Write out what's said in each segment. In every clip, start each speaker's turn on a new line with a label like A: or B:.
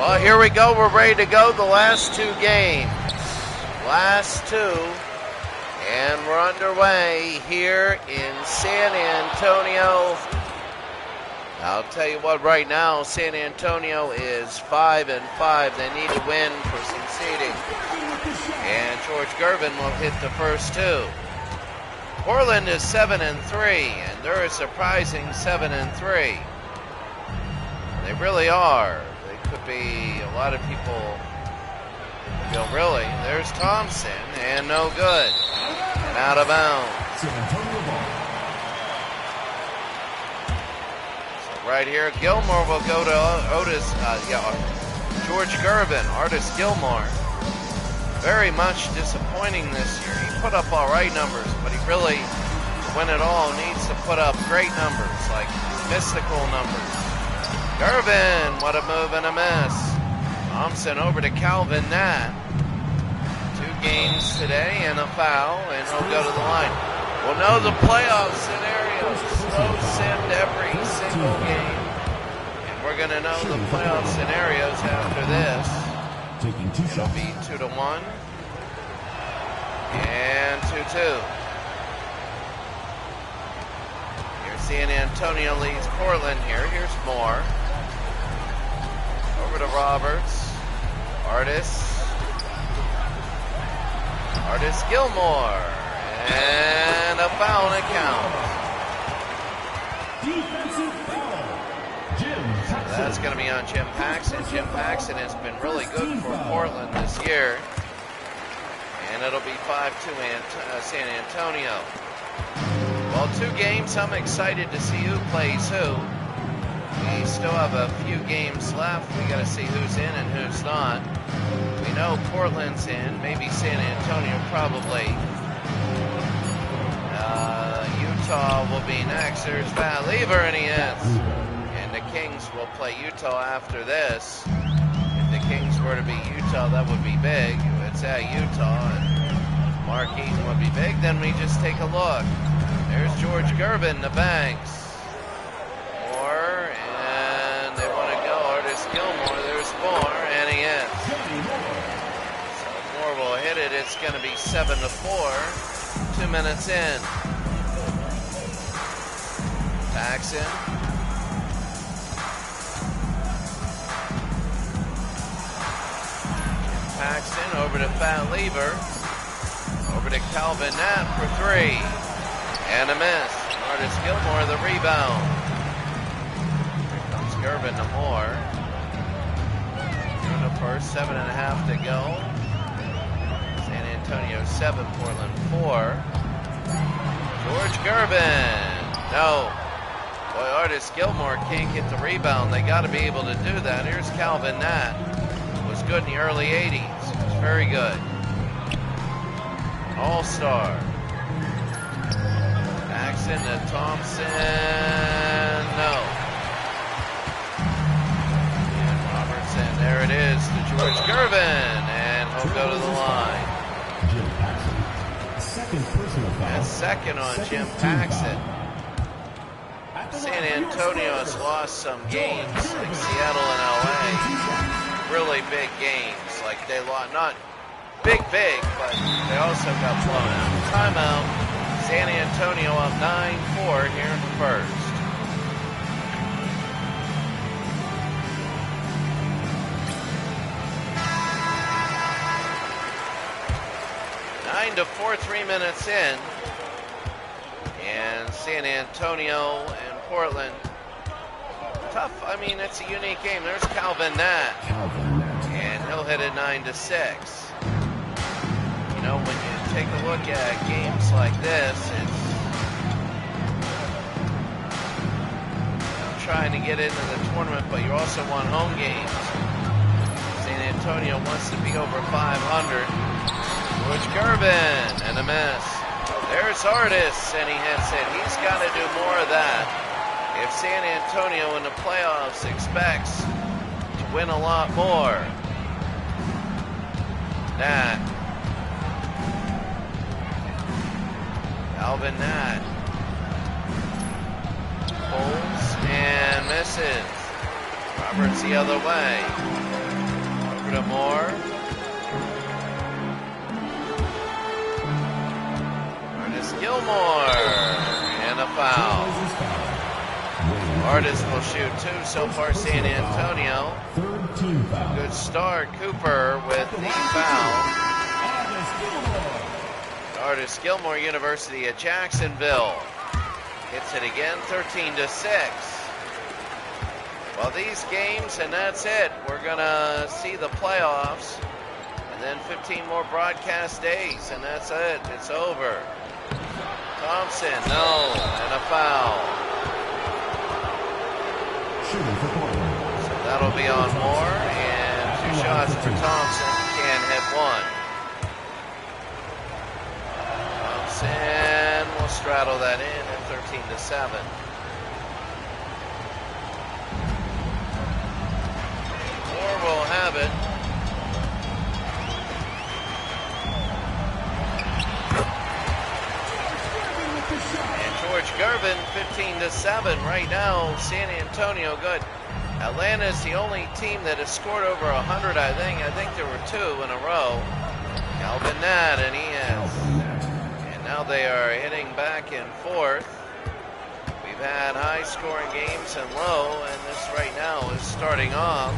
A: Well, here we go. We're ready to go. The last two games. Last two. And we're underway here in San Antonio. I'll tell you what, right now, San Antonio is 5-5. They need to win for some seeding. And George Gervin will hit the first two. Portland is 7-3, and they're a surprising 7-3. They really are. They could be, a lot of people feel really. There's Thompson, and no good. And out of bounds. So right here, Gilmore will go to George Gervin, Artis Gilmore. Very much disappointing this year. He put up all right numbers, but he really, to win it all, needs to put up great numbers, like mystical numbers. Gervin, what a move and a miss. Thompson over to Calvin Nat. 2 games today and a foul, and he'll go to the line. We'll know the playoff scenarios. Slow simed every single game. And we're going to know the playoff scenarios after this. It'll be 2-1 and 2-2. Here San Antonio leads Portland here. Here's Moore. Over to Roberts. Artis Gilmore. And a foul and a count.
B: Defensive foul. Jim Paxson.
A: That's going to be on Jim Paxson. Jim Paxson has been really good for Portland this year. And it'll be 5-2 San Antonio. Well, 2 games. I'm excited to see who plays who. We still have a few games left. We got to see who's in and who's not. We know Portland's in. Maybe San Antonio probably. Utah will be next. There's Val Lever, and he is. And the Kings will play Utah after this. If the Kings were to beat Utah, that would be big. It's at Utah, and Mark Eaton would be big. Then we just take a look. There's George Gervin, the banks. Moore, and they want to go. Artis Gilmore, there's Moore, and he is. So Moore will hit it. It's going to be 7-4. 2 minutes in. Paxson. Paxson over to Fat Lever. Over to Calvin Nat for 3. And a miss. Artis Gilmore the rebound. Here comes Gervin to Moore. In the first, 7.5 to go. San Antonio 7, Portland 4. George Gervin. No. Boy, Artis Gilmore can't get the rebound. They got to be able to do that. Here's Calvin Nat. Was good in the early 80s. He was very good. All-star. Paxson to Thompson. No. And Robertson. There it is to George Gervin. And he'll go to the line.
B: Jim Paxson. Second personal foul.
A: That's second on Jim Paxson. San Antonio has lost some games, like Seattle and LA. Really big games. Like they lost, not big, but they also got blown out. Timeout. San Antonio up 9-4 here in the first. Nine to 4, 3 minutes in. And San Antonio and Portland. Tough. I mean, it's a unique game. There's Calvin Nat. And he'll hit it 9-6. You know, when you take a look at games like this, it's trying to get into the tournament, but you also want home games. San Antonio wants to be over 500. George Gervin and a miss. There's Artis, and he hits it. He's got to do more of that. If San Antonio in the playoffs expects to win a lot more. Nat. Calvin Nat. Pulls and misses. Roberts the other way. Over to Moore. Artis Gilmore. And a foul. Artis will shoot 2 so far, San Antonio.
B: Third team foul.
A: Good start. Cooper with the foul. Artis Gilmore, University of Jacksonville. Hits it again, 13-6. Well, these games, and that's it. We're going to see the playoffs. And then 15 more broadcast days, and that's it. It's over. Thompson, no, and a foul. So that'll be on Moore, and 2 shots for Thompson. Can't hit 1. Thompson will straddle that in at 13-7. Moore will have it. And George Gervin, 15-7 right now. San Antonio, good. Atlanta's the only team that has scored over 100, I think. I think there were 2 in a row. Calvin Nat, and he has. And now they are hitting back and forth. We've had high-scoring games and low, and this right now is starting off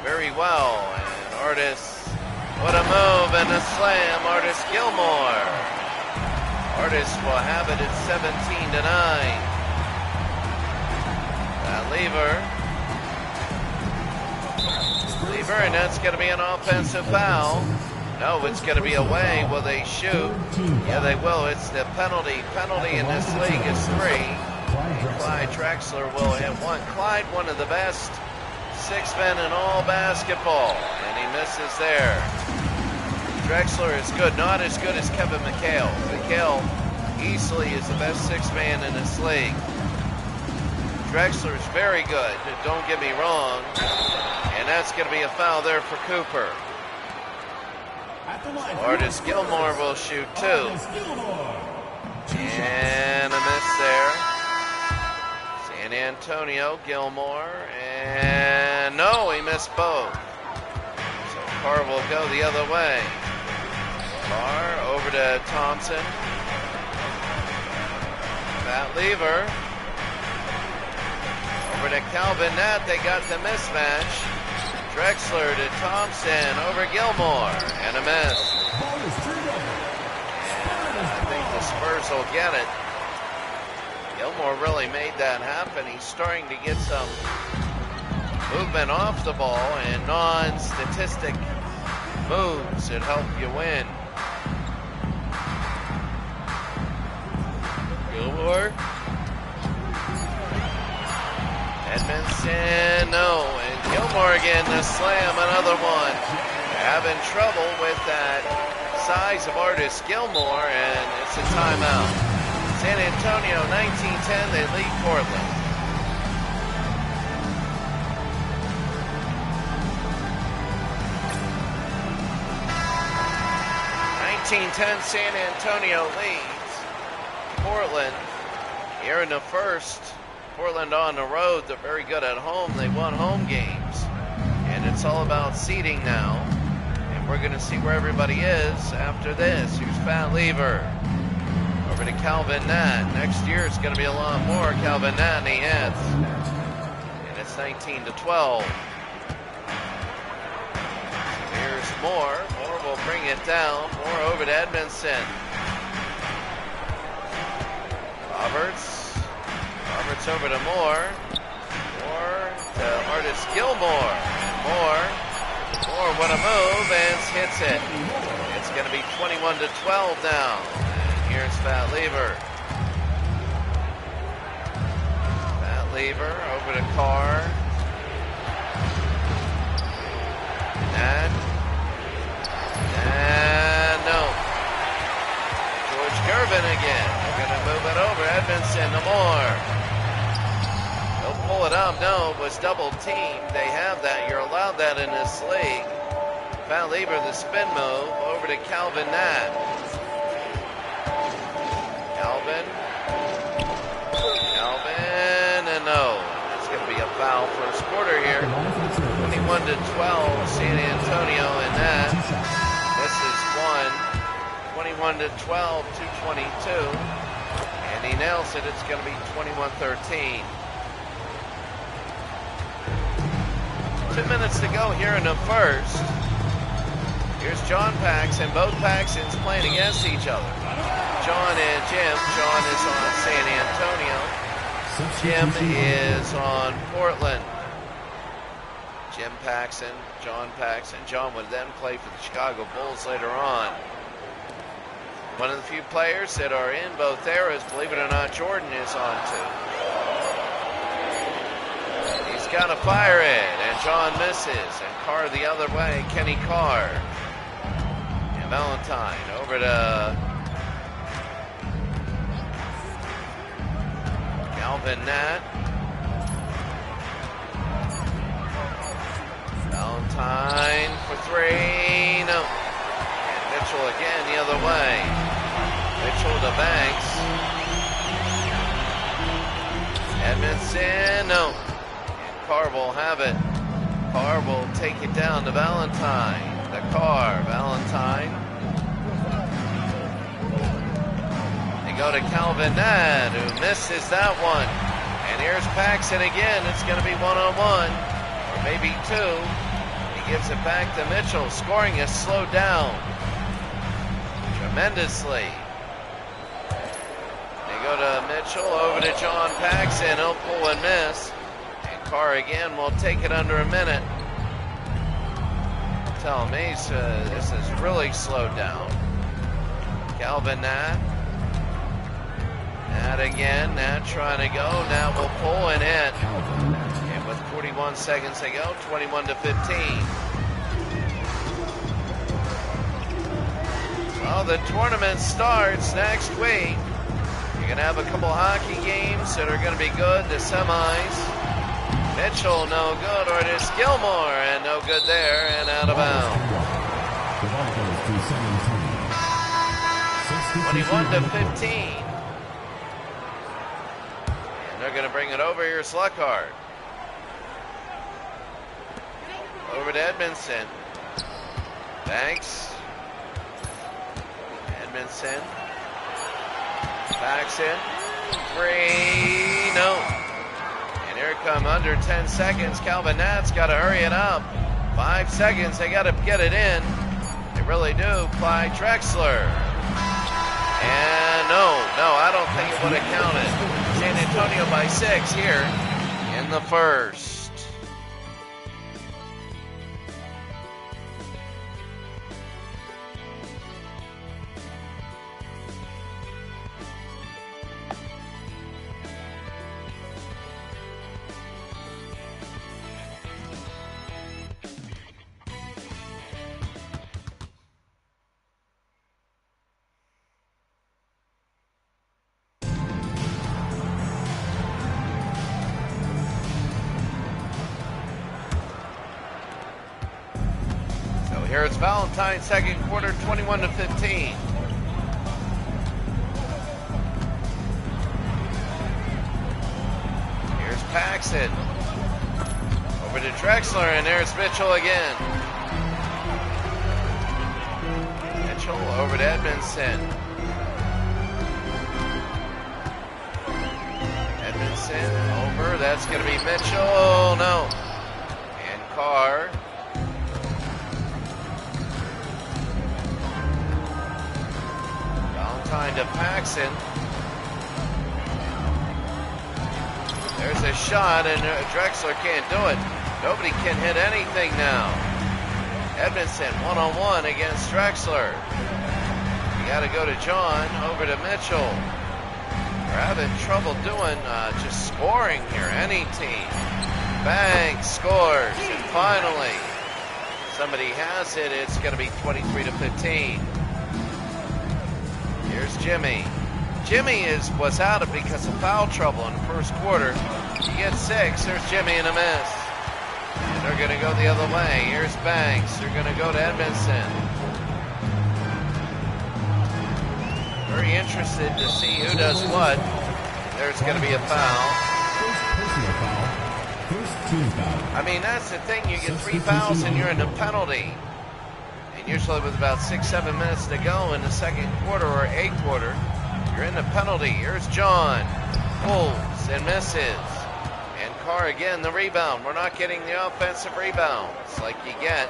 A: very well. And Artis, what a move and a slam. Artis Gilmore. Artis will have it at 17-9. Lever, and that's going to be an offensive foul. No, it's going to be away. Will they shoot? Yeah, they will. It's the penalty. Penalty in this league is 3. And Clyde Drexler will hit 1. Clyde, one of the best 6 men in all basketball, and he misses there. Drexler is good, not as good as Kevin McHale. McHale easily is the best 6 man in this league. Drexler is very good, don't get me wrong. And that's going to be a foul there for Cooper. Artis Gilmore will shoot 2. And a miss there. San Antonio, Gilmore, and no, he missed both. So Carr will go the other way. Carr over to Thompson. Matt Lever. Over to Calvin Nat, they got the mismatch. Drexler to Thompson, over Gilmore, and a miss. And I think the Spurs will get it. Gilmore really made that happen. He's starting to get some movement off the ball and non-statistic moves that help you win. Gilmore. Edmondson, no, and Gilmore again, the slam, another one. Having trouble with that size of Artis Gilmore, and it's a timeout. San Antonio, 19-10, they lead Portland. 19-10, San Antonio leads Portland here in the first. Portland on the road, they're very good at home. They won home games. And it's all about seeding now. And we're going to see where everybody is after this. Here's Pat Lever. Over to Calvin Nat. Next year it's going to be a lot more. Calvin Nat, and he hits. And it's 19-12. Here's Moore. Moore will bring it down. Moore over to Edmondson. Roberts over to Moore. Moore to Artis Gilmore. Moore, what a move, and hits it. It's going to be 21-12 now. And here's Pat Lever. Pat Lever over to Carr. And no. George Gervin again. They're going to move it over. Edmondson to Moore. They'll pull it up. No, it was double teamed. They have that. You're allowed that in this league. Pat Lever, the spin move, over to Calvin Nat. Calvin, and no. It's going to be a foul first quarter here. 21-12, San Antonio in that. This is one. 21-12, 2:22. And he nails it. It's going to be 21-13. 2 minutes to go here in the first. Here's John Paxson. Both Paxsons playing against each other. John and Jim. John is on San Antonio. Jim is on Portland. Jim Paxson, John Paxson. John would then play for the Chicago Bulls later on. One of the few players that are in both eras, believe it or not, Jordan is on too. He's got to fire it, and John misses. And Carr the other way, Kenny Carr. And Valentine over to Calvin Nat. Valentine for three, no. And Mitchell again the other way. Mitchell to Banks. Edmondson, no. And Carr will have it. Carr will take it down to Valentine. The Carr, Valentine. They go to Calvin Nat, who misses that one. And here's Paxson again. It's going to be one-on-one, or maybe two. He gives it back to Mitchell. Scoring is slowed down tremendously. They go to Mitchell, over to John Paxson. He'll pull and miss. And Carr again will take it under a minute. Tell me, this is really slowed down. Calvin Nat. Nat again. Nat trying to go. Nat will pull and hit. And with 41 seconds to go, 21-15. Well, the tournament starts next week. You're going to have a couple hockey games that are going to be good. The semis. Mitchell, no good. Or it is Gilmore, and no good there, and out of bounds. 21-15. And they're going to bring it over. Here's Luckhart. Over to Edmondson. Banks. Edmondson. Paxson. Three. No. And here come under 10 seconds. Calvin Nat's got to hurry it up. 5 seconds. They got to get it in. They really do. Clyde Drexler. And no, I don't think it would have counted. San Antonio by 6 here in the first. Here it's Valentine, second quarter, 21-15. Here's Paxson. Over to Drexler, and there's Mitchell again. Mitchell over to Edmondson. Edmondson over, that's going to be Mitchell, no. And Carr. To Paxson. There's a shot, and Drexler can't do it. Nobody can hit anything now. Edmondson one-on-one against Drexler. You got to go to John, over to Mitchell. We're having trouble doing just scoring here. Any team. Banks scores, and finally somebody has it. It's going to be 23-15. Here's Jimmy. Jimmy was out because of foul trouble in the first quarter. He gets 6. There's Jimmy in a miss. And they're going to go the other way. Here's Banks. They're going to go to Edmondson. Very interested to see who does what. There's going to be a foul.
B: First personal foul. First Team foul.
A: I mean, that's the thing. You get 3 fouls and you're in a penalty. And usually with about 6-7 minutes to go in the second quarter or a quarter, you're in the penalty. Here's John. Pulls and misses. And Carr again, the rebound. We're not getting the offensive rebounds like you get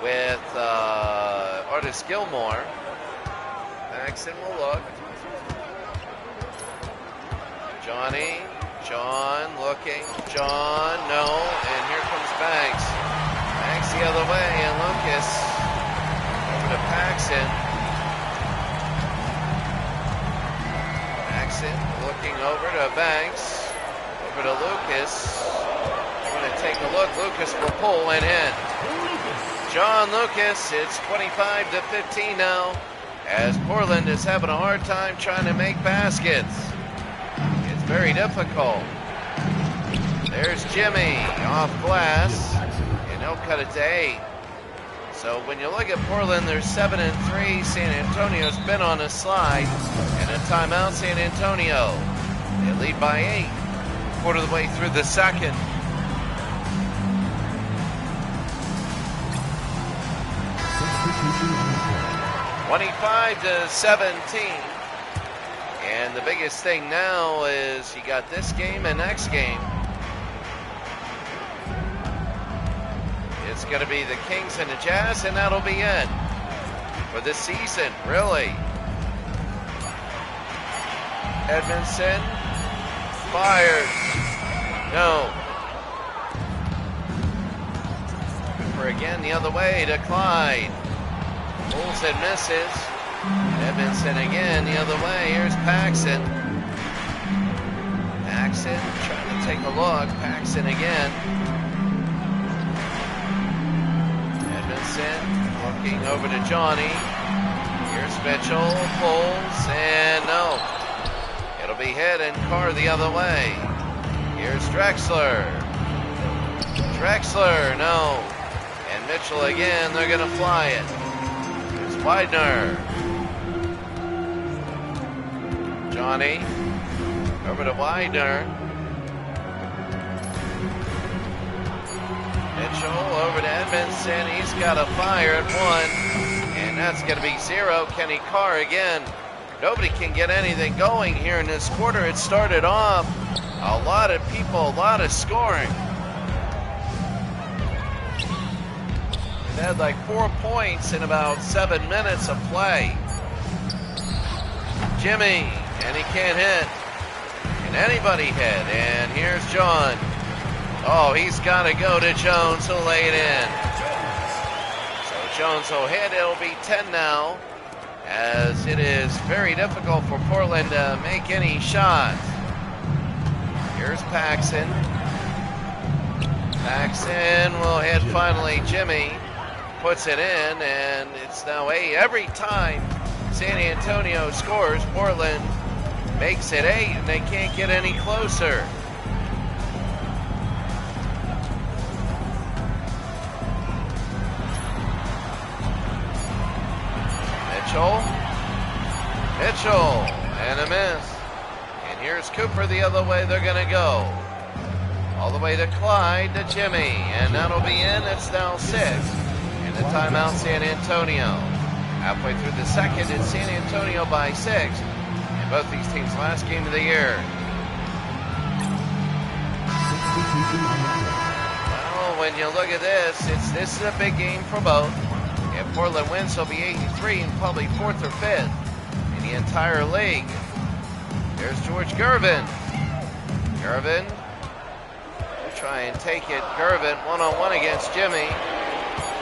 A: with Artis Gilmore. Paxson will look. John looking. John, no. And here comes Banks. Banks the other way, and Lucas over to Paxson. Paxson looking over to Banks. Over to Lucas. They're going to take a look. Lucas will pull and in. John Lucas, it's 25-15 now, as Portland is having a hard time trying to make baskets. It's very difficult. There's Jimmy off glass, and they'll cut it to 8. So when you look at Portland, they're 7-3. San Antonio's been on a slide, and a timeout, San Antonio. They lead by 8, quarter of the way through the second. 25-17. And the biggest thing now is you got this game and next game. It's going to be the Kings and the Jazz, and that'll be it for this season, really. Edmondson fires. No. Cooper again the other way to Clyde. Pulls and misses. Edmondson again the other way. Here's Paxson. Paxson trying to take a look. Paxson again. Edmondson looking over to Johnny. Here's Mitchell. Pulls and no. It'll be hit and Carr the other way. Here's Drexler. Drexler, no. And Mitchell again. They're going to fly it. Widener. Johnny over to Widener. Mitchell over to Edmondson. He's got a fire at 1, and that's going to be 0. Kenny Carr again. Nobody can get anything going here in this quarter. It started off a lot of people, a lot of scoring. They had like 4 points in about 7 minutes of play. Jimmy, and he can't hit. Can anybody hit? And here's John. Oh, he's got to go to Jones, who'll lay it in. So Jones will hit. It'll be 10 now, as it is very difficult for Portland to make any shots. Here's Paxson. Paxson will hit finally. Jimmy puts it in, and it's now 8. Every time San Antonio scores, Portland makes it 8, and they can't get any closer. Mitchell, and a miss. And here's Cooper the other way. They're going to go all the way to Clyde to Jimmy, and that'll be in. It's now 6. And the timeout, San Antonio. Halfway through the second, it's San Antonio by 6. And both these teams' last game of the year. Well, when you look at this, this is a big game for both. If Portland wins, they'll be 8-3 and probably 4th or 5th in the entire league. There's George Gervin. Gervin, try and take it. Gervin one-on-one against Jimmy.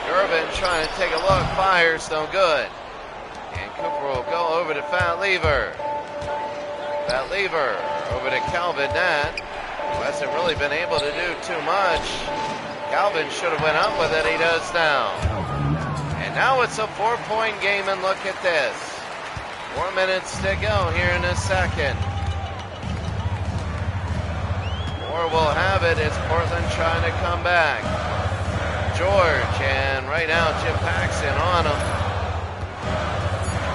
A: Gervin trying to take a look. Fires, no good. And Cooper will go over to Fat Lever. Fat Lever over to Calvin Nat, who hasn't really been able to do too much. Calvin should have went up with it. He does now. And now it's a 4-point game, and look at this. 4 minutes to go here in the second. Or we'll have it. It's Portland trying to come back. George, and right now Jim Paxson on him.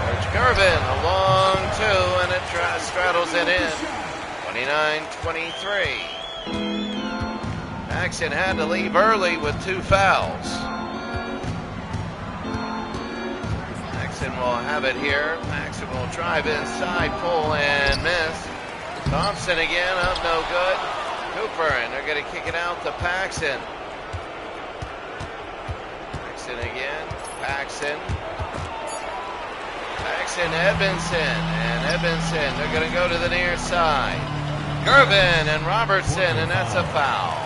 A: George Gervin, a long 2, and it straddles it in. 29-23. Paxson had to leave early with 2 fouls. Paxson will have it here. Paxson will drive inside, pull and miss. Thompson again, up no good. Cooper, and they're going to kick it out to Paxson. Paxson again. Paxson, Edmondson, and Edmondson, they're going to go to the near side. Gervin and Robertson, and that's a foul.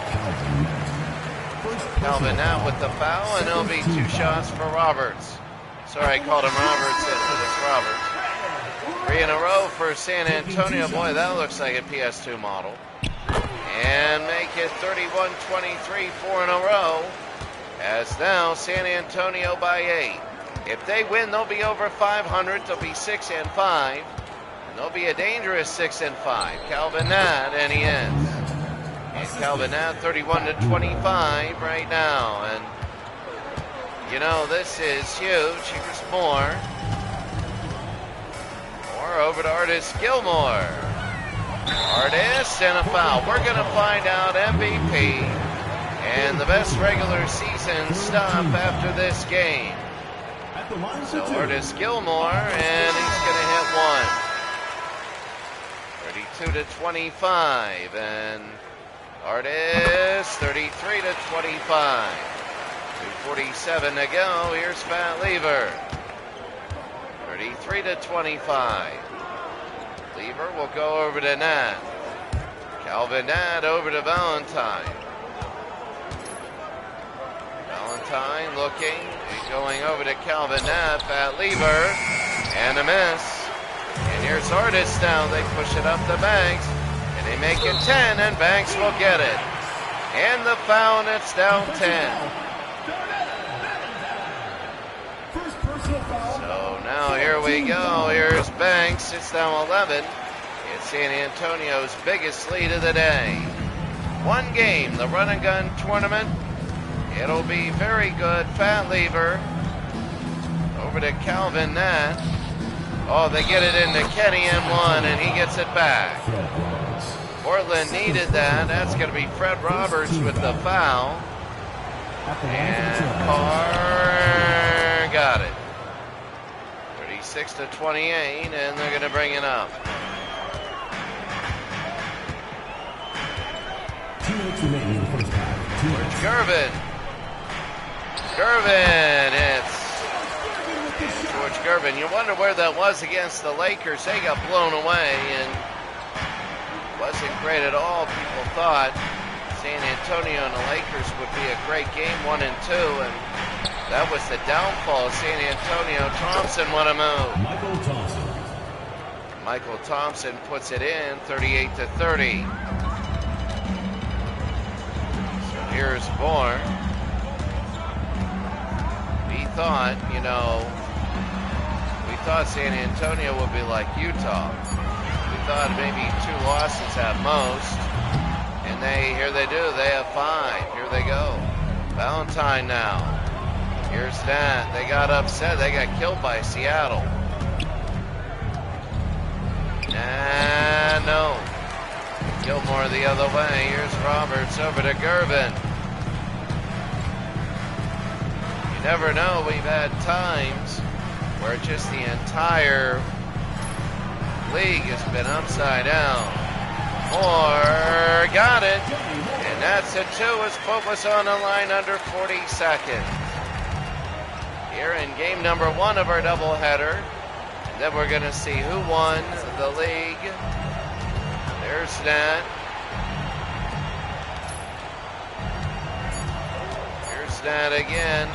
A: Calvin now with the foul, and there'll be 2 shots for Roberts. Sorry, I called him Robertson, but it's Roberts. 3 in a row for San Antonio. Boy, that looks like a PS2 model. And make it 31-23, 4 in a row. As now San Antonio by 8. If they win, they'll be over 500. They'll be 6-5. And they'll be a dangerous 6-5. Calvin Nat, and he ends. And Calvin Nat 31-25 right now. And you know, this is huge. Here's Moore. Moore over to Artis Gilmore. Artis and a foul. We're going to find out MVP and the best regular season stop after this game. So Artis Gilmore, and he's going to hit one. 32-25, and Artis 33-25. 2:47 to go. Here's Pat Lever. 33-25. Lever will go over to Nat. Calvin Nat over to Valentine. Valentine looking. He's going over to Calvin Nat. Pat Lever. And a miss. And here's Artis now. They push it up to Banks. And they make it 10. And Banks will get it. And the foul, and it's down 10. So now here we go. Here's Banks. It's now 11. It's San Antonio's biggest lead of the day. 1 game, the run and gun tournament. It'll be very good. Pat Lever over to Calvin Nat. Oh, they get it into Kenny and 1, and he gets it back. Portland needed that. That's going to be Fred Roberts with the foul. And Carr got it. 36-28, and they're going to bring it up.
B: 2 minutes remaining in the first half.
A: George Gervin. Gervin, it's George Gervin. You wonder where that was against the Lakers. They got blown away, and wasn't great at all. People thought San Antonio and the Lakers would be a great game, 1 and 2, and that was the downfall of San Antonio. Thompson won a move. Michael Thompson puts it in, 38-30. So here's Moore. We thought San Antonio would be like Utah. We thought maybe 2 losses at most. And here they do. They have 5. Here they go. Valentine now. Here's that. They got upset. They got killed by Seattle. No. Gilmore the other way. Here's Roberts over to Gervin. You never know. We've had times where just the entire league has been upside down. Moore got it. And that's a 2 as Pope on the line under 40 seconds. Here in game number 1 of our doubleheader. Then we're going to see who won the league. There's Nat. Here's Nat again.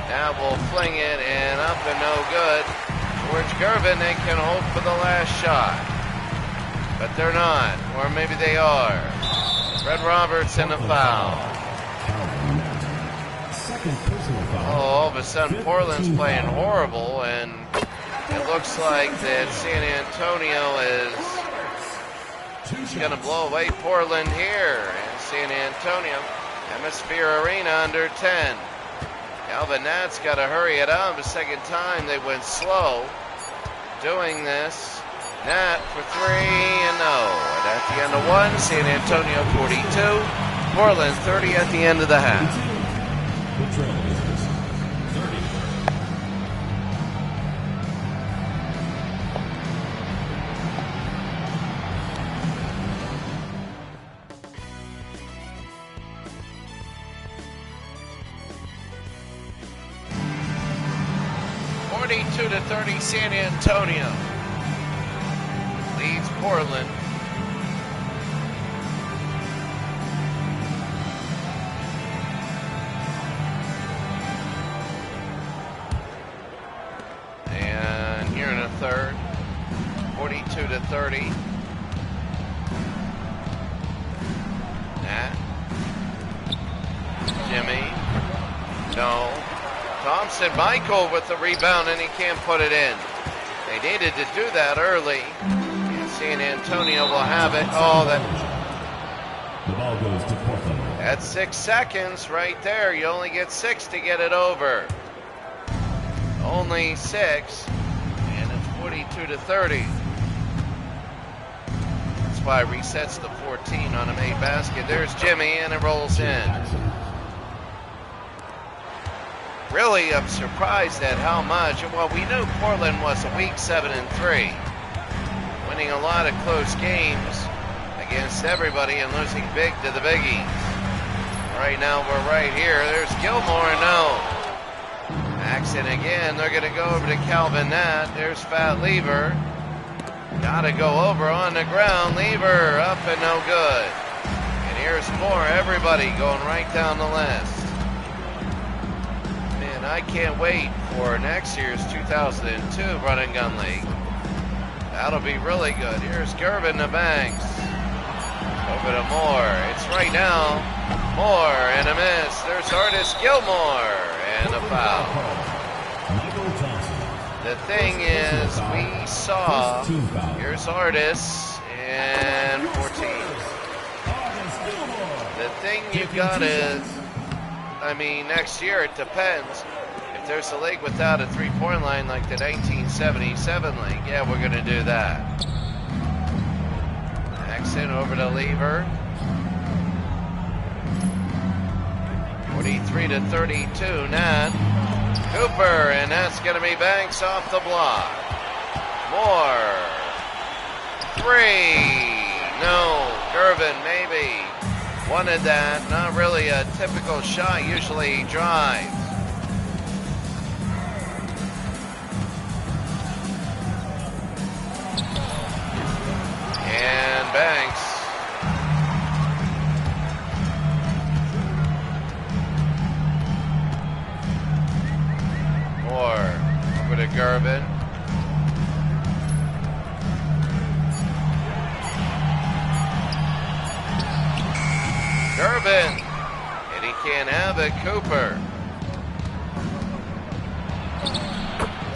A: Now we'll fling it and up and no good. George Gervin, they can hope for the last shot. But they're not. Or maybe they are. Fred Roberts in a foul. All of a sudden Portland's playing horrible, and it looks like that San Antonio is going to blow away Portland here in San Antonio. Hemisphere Arena under 10. Calvin Nat's got to hurry it up. The second time they went slow doing this. Nat for 3 and no. And at the end of 1, San Antonio 42, Portland, 30 at the end of the half.
B: The Trailblazers, 30.
A: 42-30 San Antonio leads Portland. And here in a third, 42-30. Nat. Jimmy. No. Thompson Michael with the rebound, and he can't put it in. They needed to do that early. And San Antonio will have it. Oh,
B: The ball goes to Portland.
A: that's 6 seconds right there. You only get 6 to get it over. Only 6, and it's 42-30. That's why it resets to 14 on a made basket. There's Jimmy, and it rolls in. Really, I'm surprised at how much. Well, we knew Portland was a weak 7-3, winning a lot of close games against everybody and losing big to the biggies. Right now, we're right here. There's Gilmore, no. Axon again. They're going to go over to Calvin Nat. There's Fat Lever. Got to go over on the ground. Lever up and no good. And here's more. Everybody going right down the list. Man, I can't wait for next year's 2002 Run and Gun League. That'll be really good. Here's Gervin to Banks. Over to Moore. It's right now. Moore and a miss. There's Artis Gilmore and a foul. The thing is, we saw, here's Artis and 14. The thing you've got is, I mean, next year it depends. If there's a league without a three-point line like the 1977 league, yeah, we're going to do that. Jackson over to Lever. 43-32, Nat. Cooper, and that's going to be Banks off the block. Moore. 3. No. Gervin, maybe. Wanted that. Not really a typical shot. Usually he drives. And Banks. Moore over to Gervin. Gervin, and he can't have it. Cooper.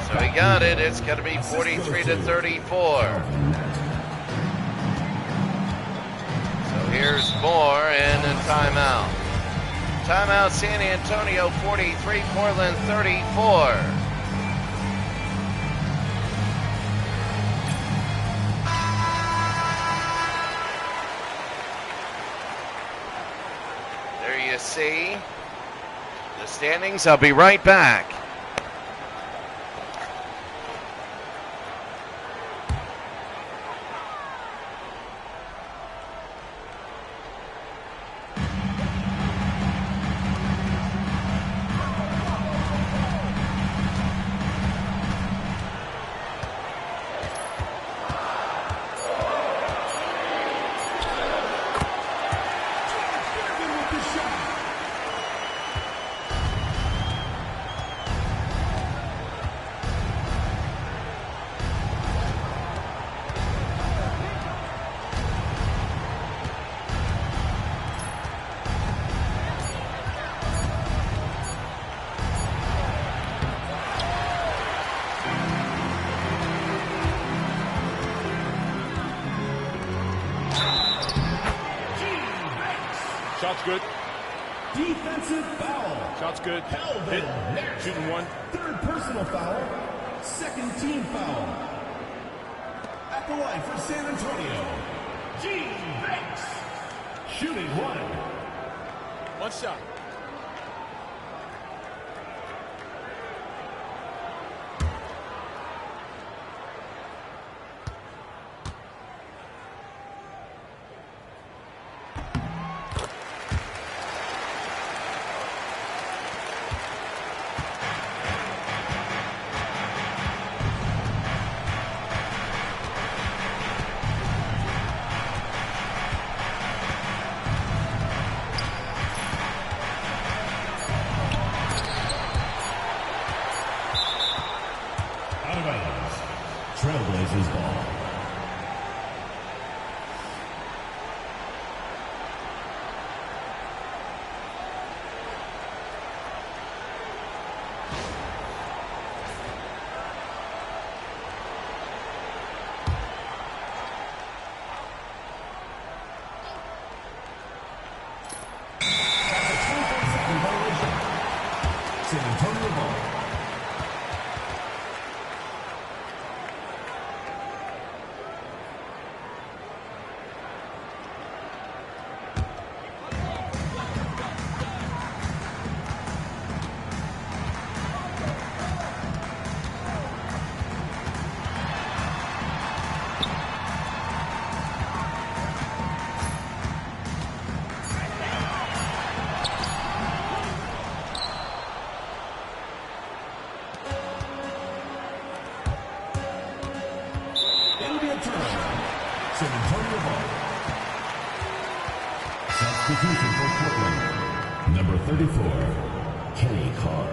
A: So he got it. It's going to be 43-34. So here's Moore and a timeout. Timeout, San Antonio 43, Portland 34. There you see the standings. I'll be right back.
C: Shot's good.
B: Defensive foul.
C: Shot's good. Hit. Shooting one.
B: Third personal foul. Second team foul. At the line for San Antonio, Gene Banks. Shooting one.
C: One shot.
B: Trailblazers ball. That's a 24-second violation. San Antonio ball. It'll be a turnover. San Antonio ball. Substitution for Portland. Number 34, Kenny Carr.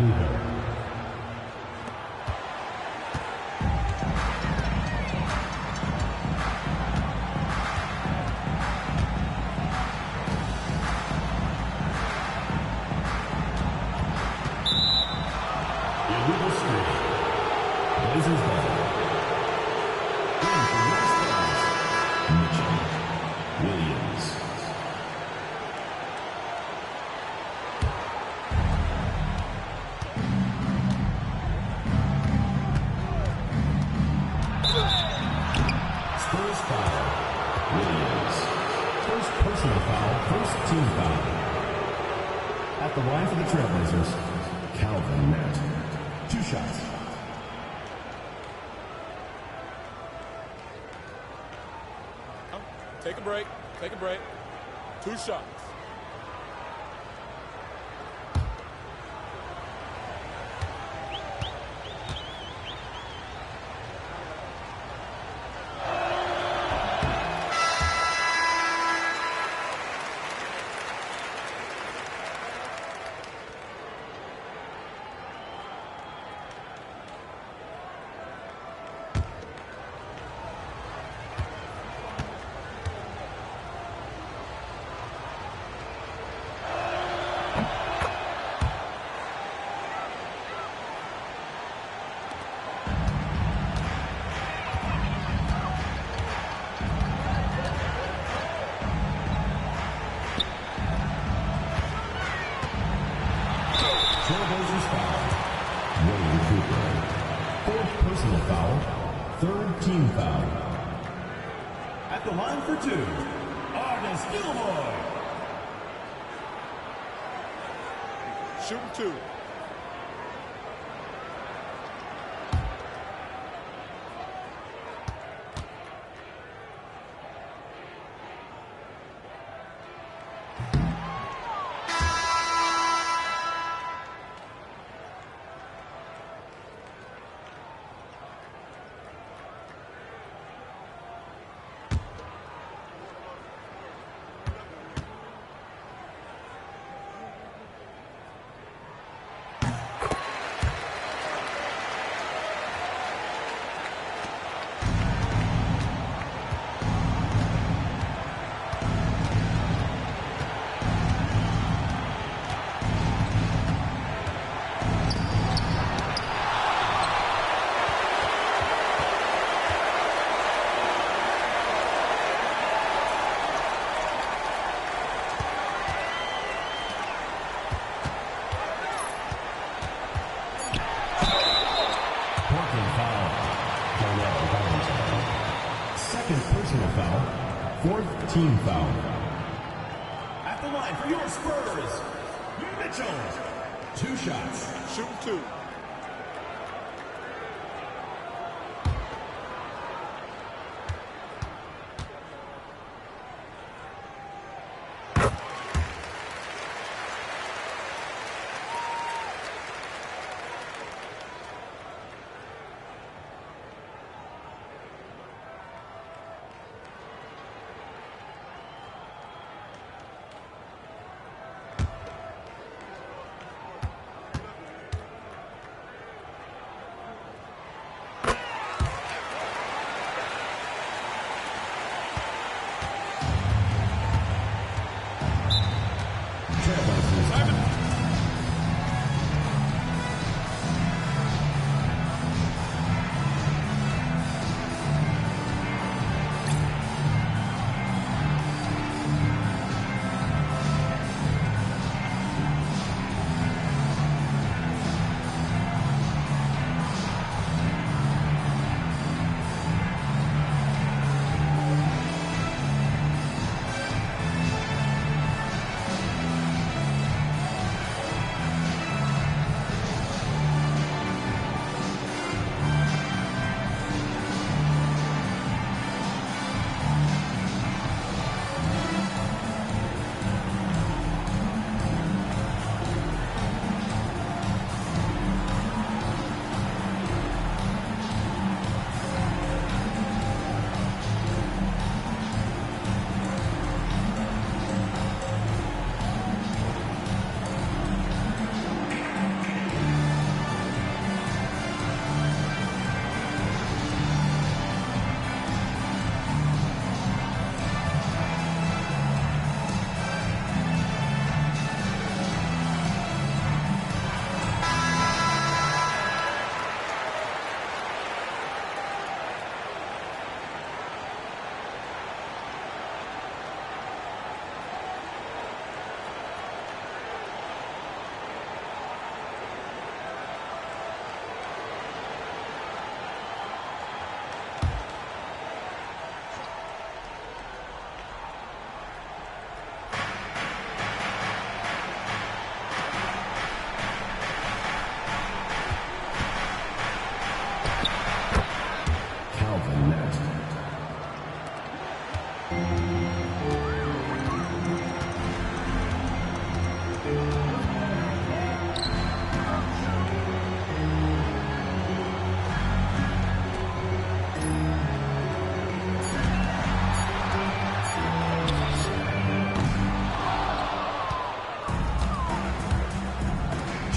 B: Lugo. Illegal straight. Blazers ball. In for your Spurs. Mitchell. Williams. Spurs foul. Williams. First personal foul, first team foul. At the line for the Trailblazers, Calvin Matt. 2 shots.
C: Take a break. Take a break. 2 shots.
B: Trailblazers foul. William Cooper. 4th personal foul, 3rd team foul. At the line for 2, Artis Gilmore.
C: Shooting 2.
B: Personal foul, 4th team foul. At the line for your Spurs, Mitchell. 2 shots.
C: Shooting 2.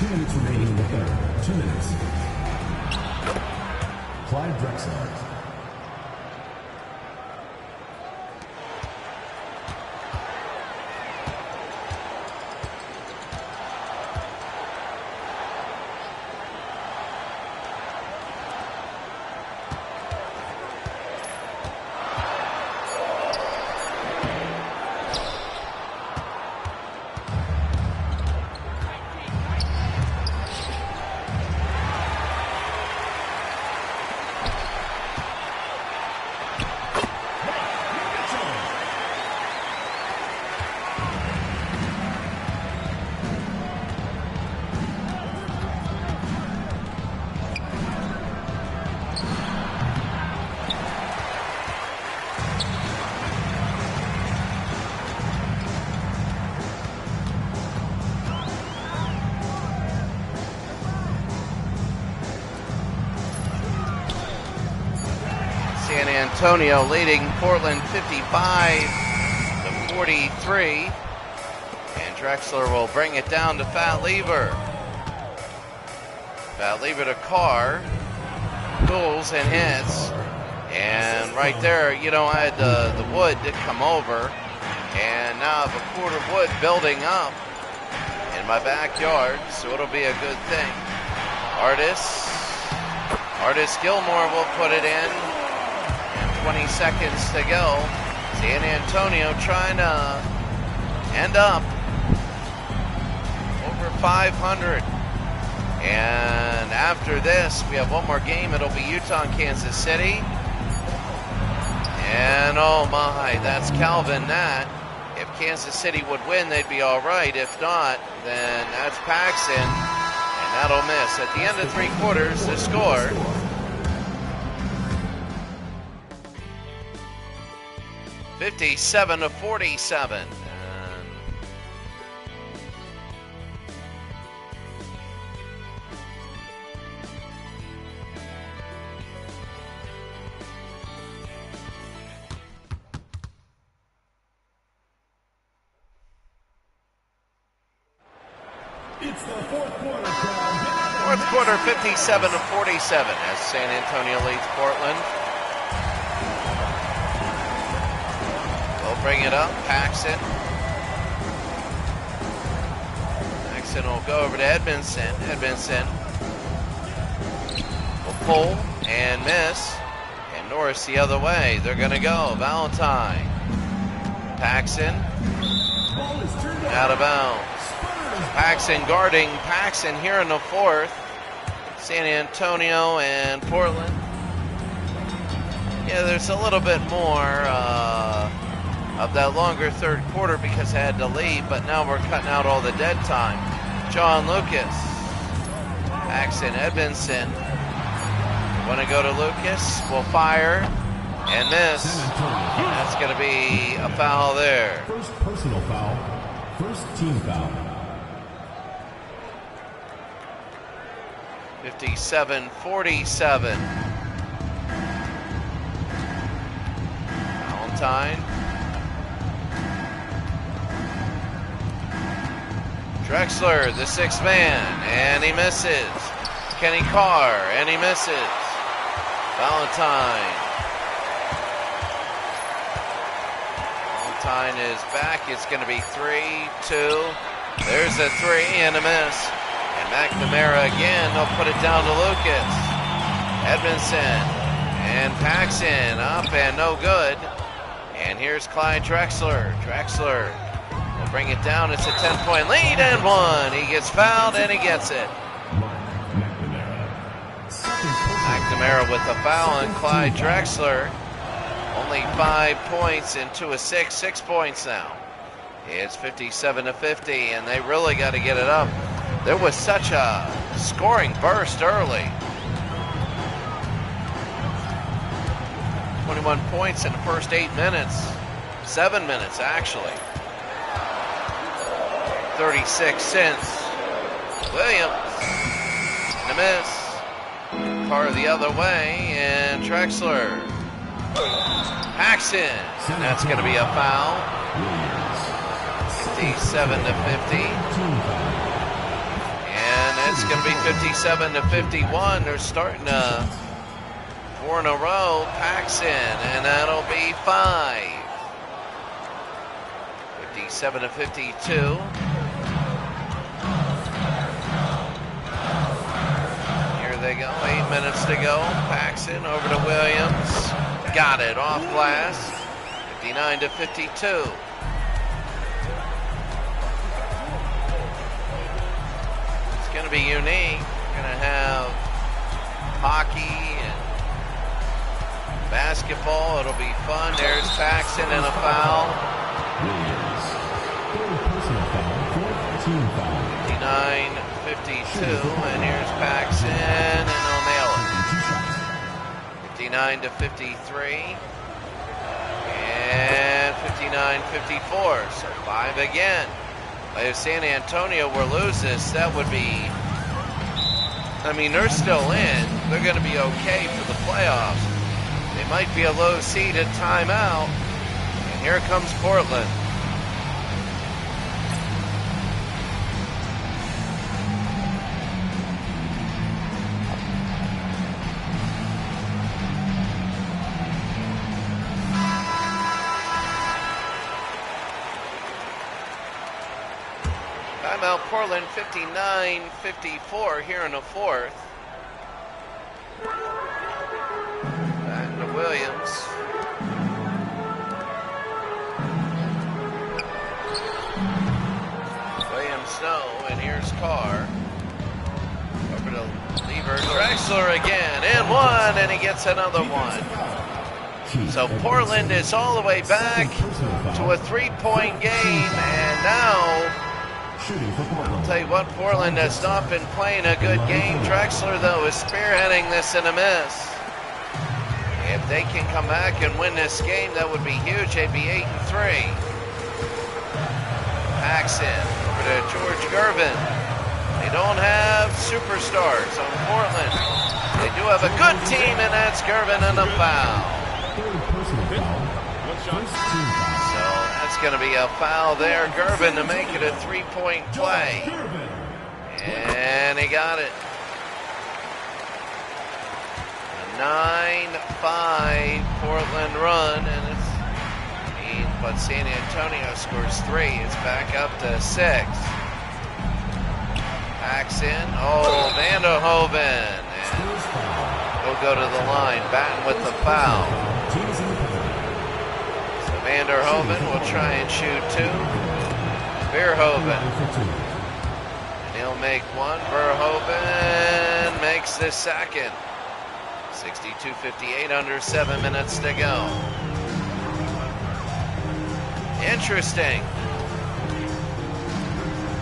B: 2 minutes remaining in the third. 2 minutes. Clyde Drexler.
A: San Antonio leading Portland 55-43. And Drexler will bring it down to Fat Lever. Fat Lever to Carr. Pulls and hits. And right there, you know, I had the wood did come over. And now I have a quarter wood building up in my backyard. So it'll be a good thing. Artis Gilmore will put it in. 20 seconds to go. San Antonio trying to end up over 500. And after this, we have one more game. It'll be Utah and Kansas City. And oh my, that's Calvin Nat. If Kansas City would win, they'd be all right. If not, then that's Paxson. And that'll miss. At the end of 3 quarters, the score. $57-47.
B: It's the fourth quarter,
A: Fourth quarter, 57-47 as San Antonio leads Portland. We'll bring it up, Paxson. Paxson will go over to Edmondson. Edmondson will pull and miss. And Norris the other way. They're going to go. Valentine. Paxson. Out of bounds. Paxson guarding Paxson here in the fourth. San Antonio and Portland. Yeah, there's a little bit more of that longer third quarter because I had to leave, but now we're cutting out all the dead time. John Lucas. Paxson, Edmondson. Want to go to Lucas. Will fire and miss. That's going to be a foul there.
B: First personal foul. First team foul.
A: 57-47. Valentine. Drexler, the sixth man, and he misses. Kenny Carr, and he misses. Valentine. Valentine is back. It's going to be 3-2. There's a 3 and a miss. And McNamara again, they'll put it down to Lucas. Edmondson and Paxson up and no good. And here's Clyde Drexler. Drexler will bring it down. It's a 10-point lead and 1. He gets fouled and he gets it. McNamara with the foul and Clyde Drexler. Only 5 points and 2 assists, 6 points now. It's 57-50 and they really got to get it up. There was such a scoring burst early. 21 points in the first 8 minutes. 7 minutes, actually. 36 since. Williams. And a miss. Carr the other way. And Drexler. Paxson. That's going to be a foul. 57-50. And it's going to be 57-51. They're starting 4 in a row. Paxson, and that'll be 5. 57-52. Here they go. 8 minutes to go. Paxson over to Williams. Got it off glass. 59-52. It's going to be unique. We're going to have hockey and basketball. It'll be fun. There's Paxson and a foul. 59-52, and here's Paxson, and they'll nail it. 59-53, and 59-54, so 5 again. If San Antonio were to lose this, that would be, I mean, they're still in. They're going to be okay for the playoffs. They might be a low seed at timeout, and here comes Portland. Timeout Portland, 59-54 here in the fourth. Back to Williams. Williams no, and here's Carr. Over to Lever. Drexler again, and one, and he gets another one. So Portland is all the way back to a 3-point game, and now I'll tell you what, Portland has not been playing a good game. Drexler, though, is spearheading this in a miss. If they can come back and win this game, that would be huge. They'd be 8-3. Paxson over to George Gervin. They don't have superstars on Portland. They do have a good team, and that's Gervin and a foul. So that's going to be a foul there. Gervin to make it a 3-point play. And he got it. A 9-5 Portland run. And it's, but San Antonio scores 3. It's back up to 6. Paxson. Oh, Vanderhoven. And he'll go to the line. Batten with the foul. Vanderhoven will try and shoot 2. Verhoeven. And he'll make 1. Verhoeven makes the second. 62-58, under 7 minutes to go. Interesting.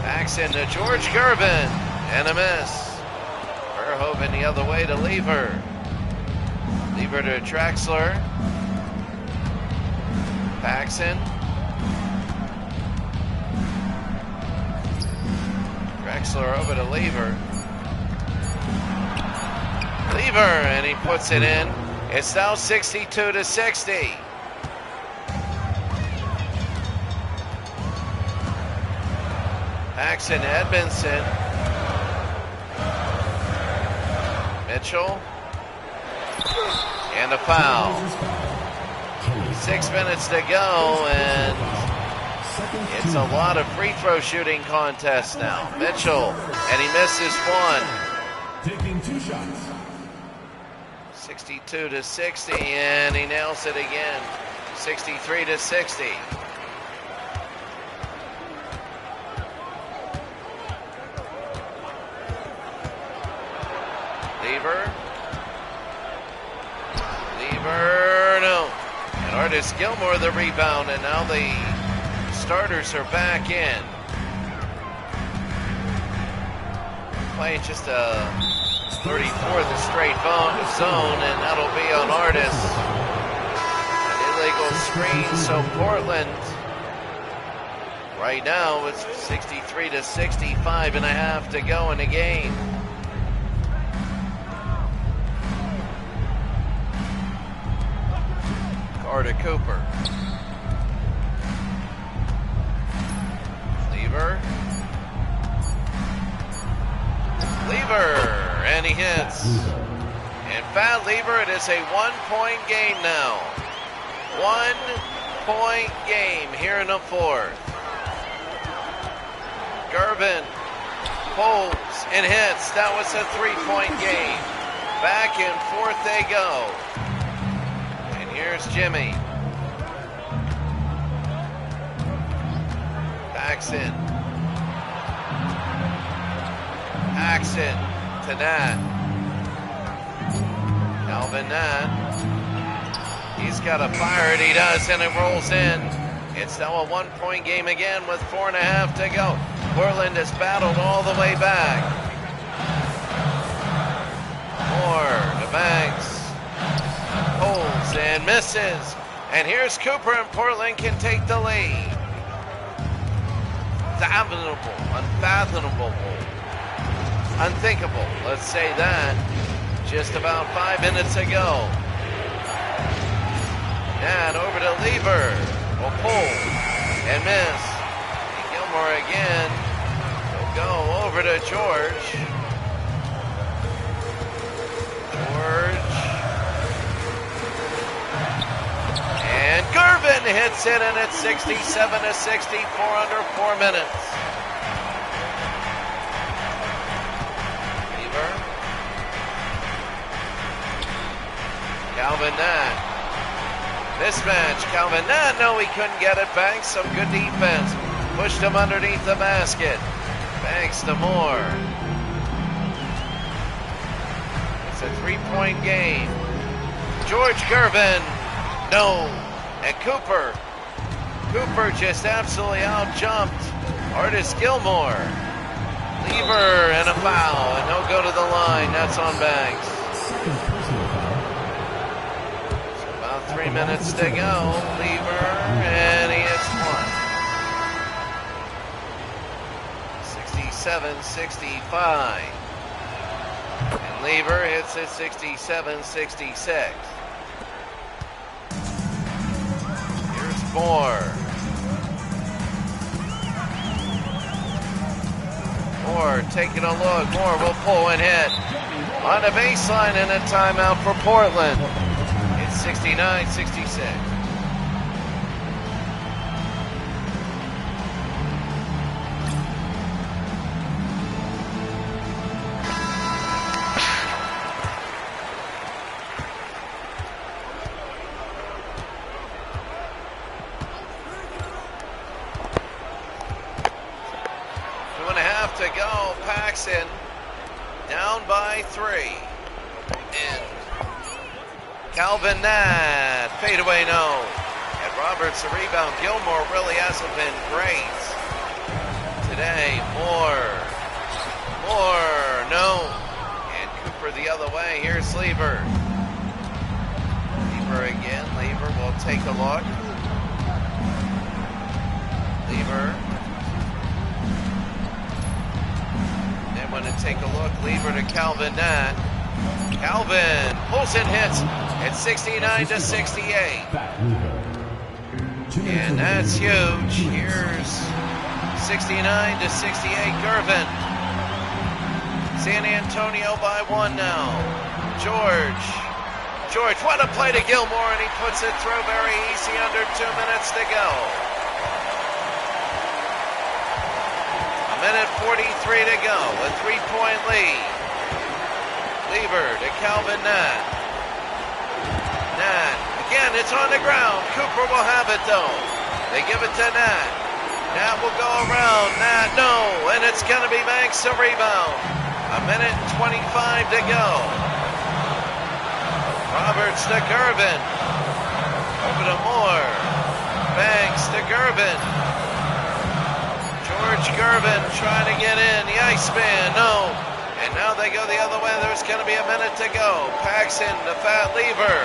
A: Paxson to George Gervin. And a miss. Verhoeven the other way to Lever. Lever to Drexler. Paxson. Drexler over to Lever. Lever, and he puts it in. It's now 62-60. Paxson, Edmondson. Mitchell. And a foul. 6 minutes to go, and it's a lot of free throw shooting contests now. Mitchell, and he misses 1.
B: Taking 2 shots.
A: 62-60, and he nails it again. 63-60. Lever, no. And Artis Gilmore the rebound, and now the starters are back in. Playing just a 34th straight zone, and that'll be on Artis. An illegal screen, so Portland right now it's 63-65 and a half to go in the game. Carter Cooper. Lever, and he hits. And Fat Lever, it is a 1-point game now. 1-point game here in the fourth. Gervin pulls and hits. That was a 3-point game. Back and forth they go. And here's Jimmy. Paxton. Paxton to Nat. Calvin Nat. He's got to fire it. He does, and it rolls in. It's now a 1-point game again with 4.5 to go. Portland has battled all the way back. Moore to Banks. Pulls and misses. And here's Cooper, and Portland can take the lead. Unfathomable. Unthinkable. Let's say that. Just about 5 minutes ago. And over to Lever. Will pull and miss. And Gilmore again. Will go over to George. And Gervin hits it, and it's 67-64 under 4 minutes. Lever. Calvin Nat. Mismatch. Calvin Nat, no, he couldn't get it. Banks, some good defense. Pushed him underneath the basket. Banks to Moore. It's a 3-point game. George Gervin, no. And Cooper just absolutely out-jumped Artis Gilmore. Lever and a foul, and he'll go to the line. That's on Banks. So about 3 minutes to go. Lever, and he hits one. 67-65. And Lever hits it 67-66. Moore taking a look. Moore will pull and hit on the baseline, and a timeout for Portland. It's 69-66. To go. Paxson down by 3. And Calvin Nat, fadeaway no. And Roberts the rebound. Gilmore really hasn't been great today. Moore, no. And Cooper the other way. Here's Lever. Lever again. Lever will take a look. Lever. Want to take a look. Lever to Calvin Nat. Calvin pulls and hits at 69-68. And that's huge. Here's 69-68 Gervin. San Antonio by 1 now. George, what a play to Gilmore, and he puts it through very easy under 2 minutes to go. 1:43 to go, a 3-point lead. Lever to Calvin Nat. Nat, again, it's on the ground. Cooper will have it, though. They give it to Nat. Nat will go around. Nat, no, and it's going to be Banks to rebound. 1:25 to go. Roberts to Gervin. Over to Moore. Banks to Gervin. George Gervin trying to get in. The Iceman, no. And now they go the other way. There's going to be a minute to go. Paxson to Fat Lever.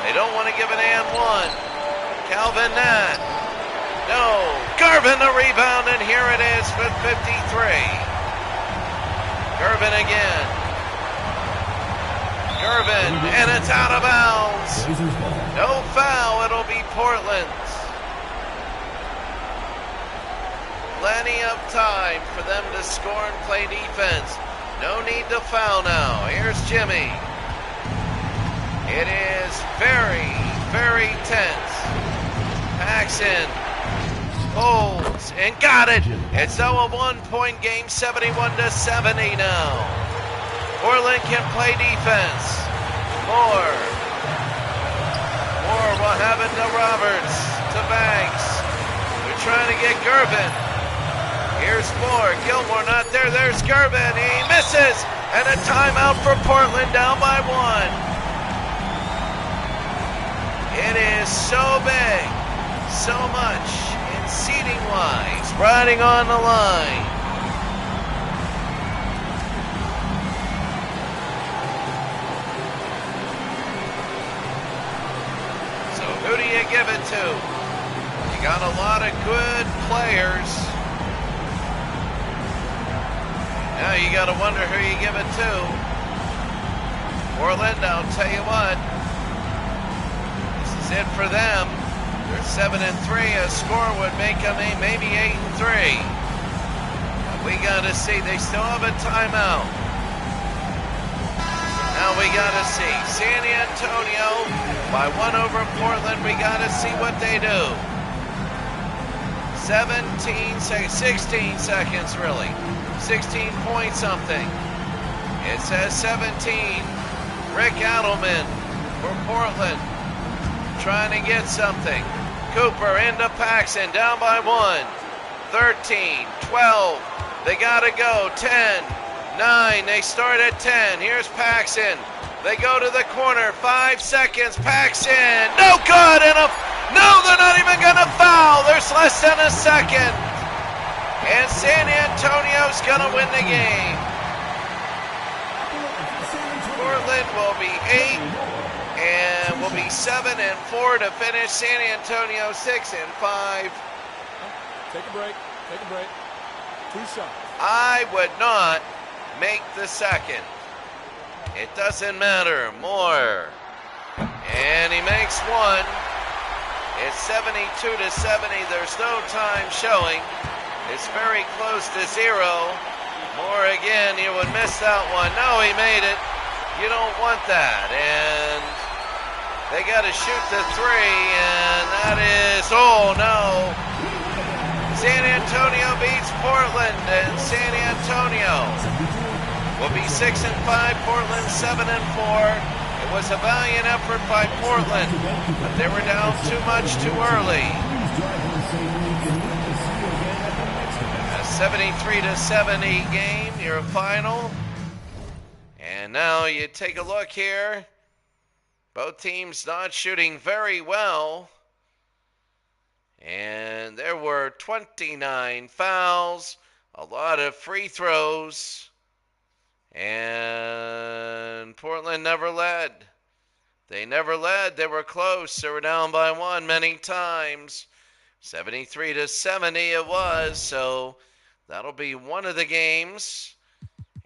A: They don't want to give an and one. Calvin Nat. No. Gervin the rebound, and here it is for 53. Gervin again. Gervin, and it's out of bounds. No foul. It'll be Portland's. Plenty of time for them to score and play defense. No need to foul now. Here's Jimmy. It is very, very tense. Paxson holds and got it. It's now a 1-point game, 71-70 now. Portland can play defense. Moore will have it to Roberts, to Banks. They're trying to get Gervin. Here's Moore. Gilmore not there. There's Gervin. He misses. And a timeout for Portland, down by 1. It is so big, so much in seeding-wise, riding on the line. So who do you give it to? You got a lot of good players. Now you got to wonder who you give it to. Portland, I'll tell you what. It for them. They're 7-3. A score would make them maybe 8-3. But we got to see. They still have a timeout. Now we got to see. San Antonio by 1 over Portland. We got to see what they do. 16 seconds really. 16 point something. It says 17. Rick Adelman for Portland. Trying to get something. Cooper into Paxson, down by 1. 13, 12. They got to go. 10, 9. They start at 10. Here's Paxson. They go to the corner. 5 seconds. Paxson. No good. No, they're not even going to foul. There's less than a second. And San Antonio's going to win the game. Portland will be 8. And will be 7-4 to finish. San Antonio 6-5.
C: Take a break. 2 shots.
A: I would not make the second. It doesn't matter. Moore. And he makes 1. It's 72-70. There's no time showing. It's very close to 0. Moore again. You would miss that one. No, he made it. You don't want that. And they got to shoot the 3, and that is, oh no. San Antonio beats Portland, and San Antonio will be 6-5, Portland 7-4. It was a valiant effort by Portland, but they were down too much too early. A 73-70 game, your final. And now you take a look here. Both teams not shooting very well. And there were 29 fouls, a lot of free throws. And Portland never led. They never led. They were close. They were down by 1 many times. 73-70 it was. So that'll be one of the games.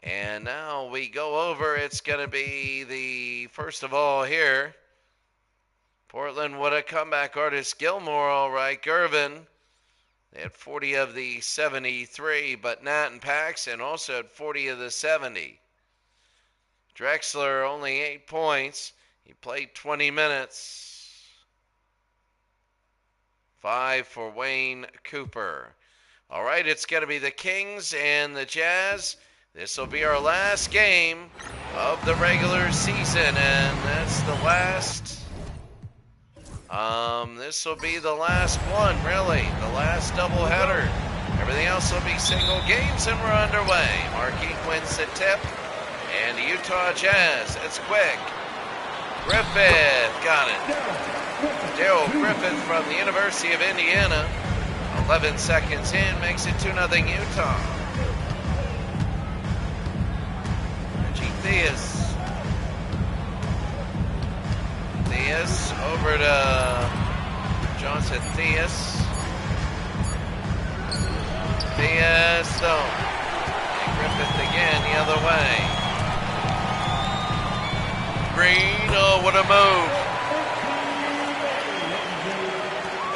A: And now we go over, it's going to be the, first of all here, Portland with a comeback artist, Gilmore, all right, Gervin. They had 40 of the 73, but Nat and Paxson also had 40 of the 70. Drexler only 8 points. He played 20 minutes. 5 for Wayne Cooper. All right, it's going to be the Kings and the Jazz. This will be our last game of the regular season, and that's the last. This will be the last one, really, the last doubleheader. Everything else will be single games, and we're underway. Marquis wins the tip, and the Utah Jazz. It's quick. Griffith got it. Daryl Griffith from the University of Indiana. 11 seconds in, makes it 2-0 Utah. Theus over to Johnson. Theus, no. And Griffith again the other way. Green, oh, what a move.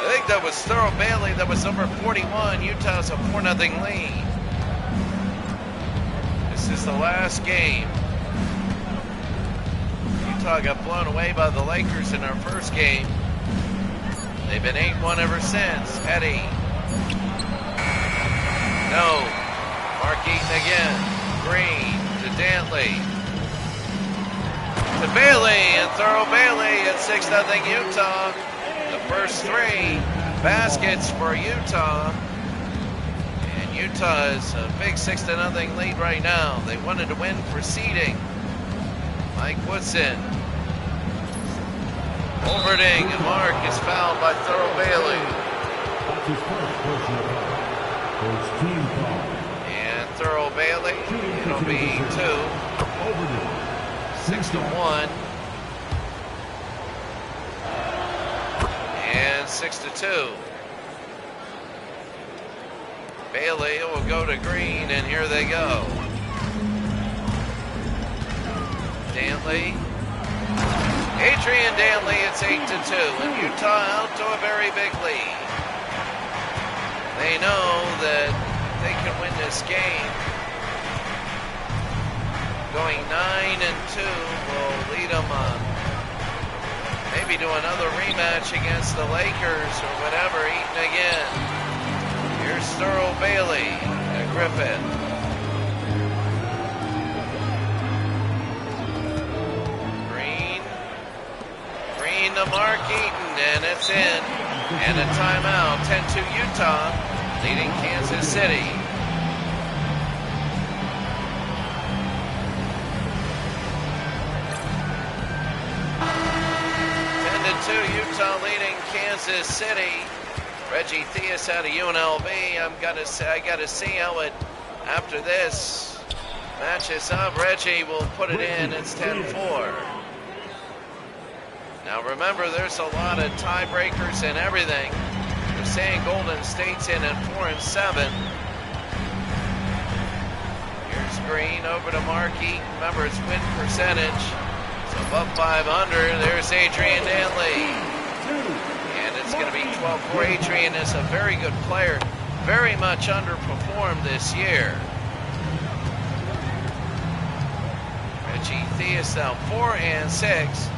A: I think that was Thurl Bailey. That was number 41. Utah's a 4-0 lead. This is the last game. Utah got blown away by the Lakers in our first game. They've been 8-1 ever since. Eddie. No. Mark Eaton again. Green to Dantley. To Bailey, and Thurl Bailey at 6-0 Utah. The first 3 baskets for Utah. And Utah is a big 6-0 lead right now. They wanted to win for seeding. Mike Woodson. Overding, and Mark is fouled by Thurl Bailey.
B: That's his first personal foul. First team foul.
A: And Thurl Bailey, it'll be 2.
B: Overding.
A: 6-1. And 6-2. Bailey will go to Green, and here they go. Dantley. Adrian Dantley, it's 8-2, and Utah out to a very big lead. They know that they can win this game. Going 9-2 will lead them on maybe to another rematch against the Lakers or whatever. Eaton again. Here's Thurl Bailey to Griffin. Green to Mark Eaton, and it's in. And a timeout. 10-2 Utah, leading Kansas City. Utah leading Kansas City. Reggie Theus out of UNLV. I gotta see how it after this matches up. Reggie will put it in. It's 10-4. Now remember, there's a lot of tiebreakers and everything. They're saying Golden State's in at 4-7. Here's Green over to Mark Eaton. Remember, it's win percentage. Above 500, there's Adrian Dantley. And it's going to be 12-4. Adrian is a very good player, very much underperformed this year. Reggie Theus now 4-6.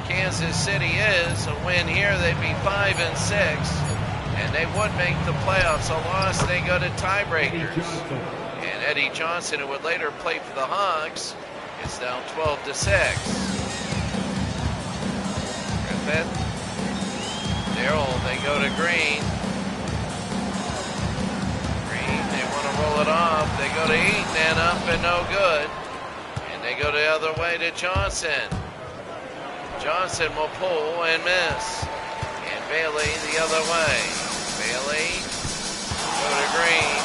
A: Kansas City is a win here. They'd be 5-6. And they would make the playoffs. A loss, they go to tiebreakers. And Eddie Johnson, who would later play for the Hogs, is now 12-6. Darrell, they go to Green. Green, they want to roll it off. They go to Eaton, and up and no good. And they go the other way to Johnson. Johnson will pull and miss. And Bailey the other way. Bailey, go to Green.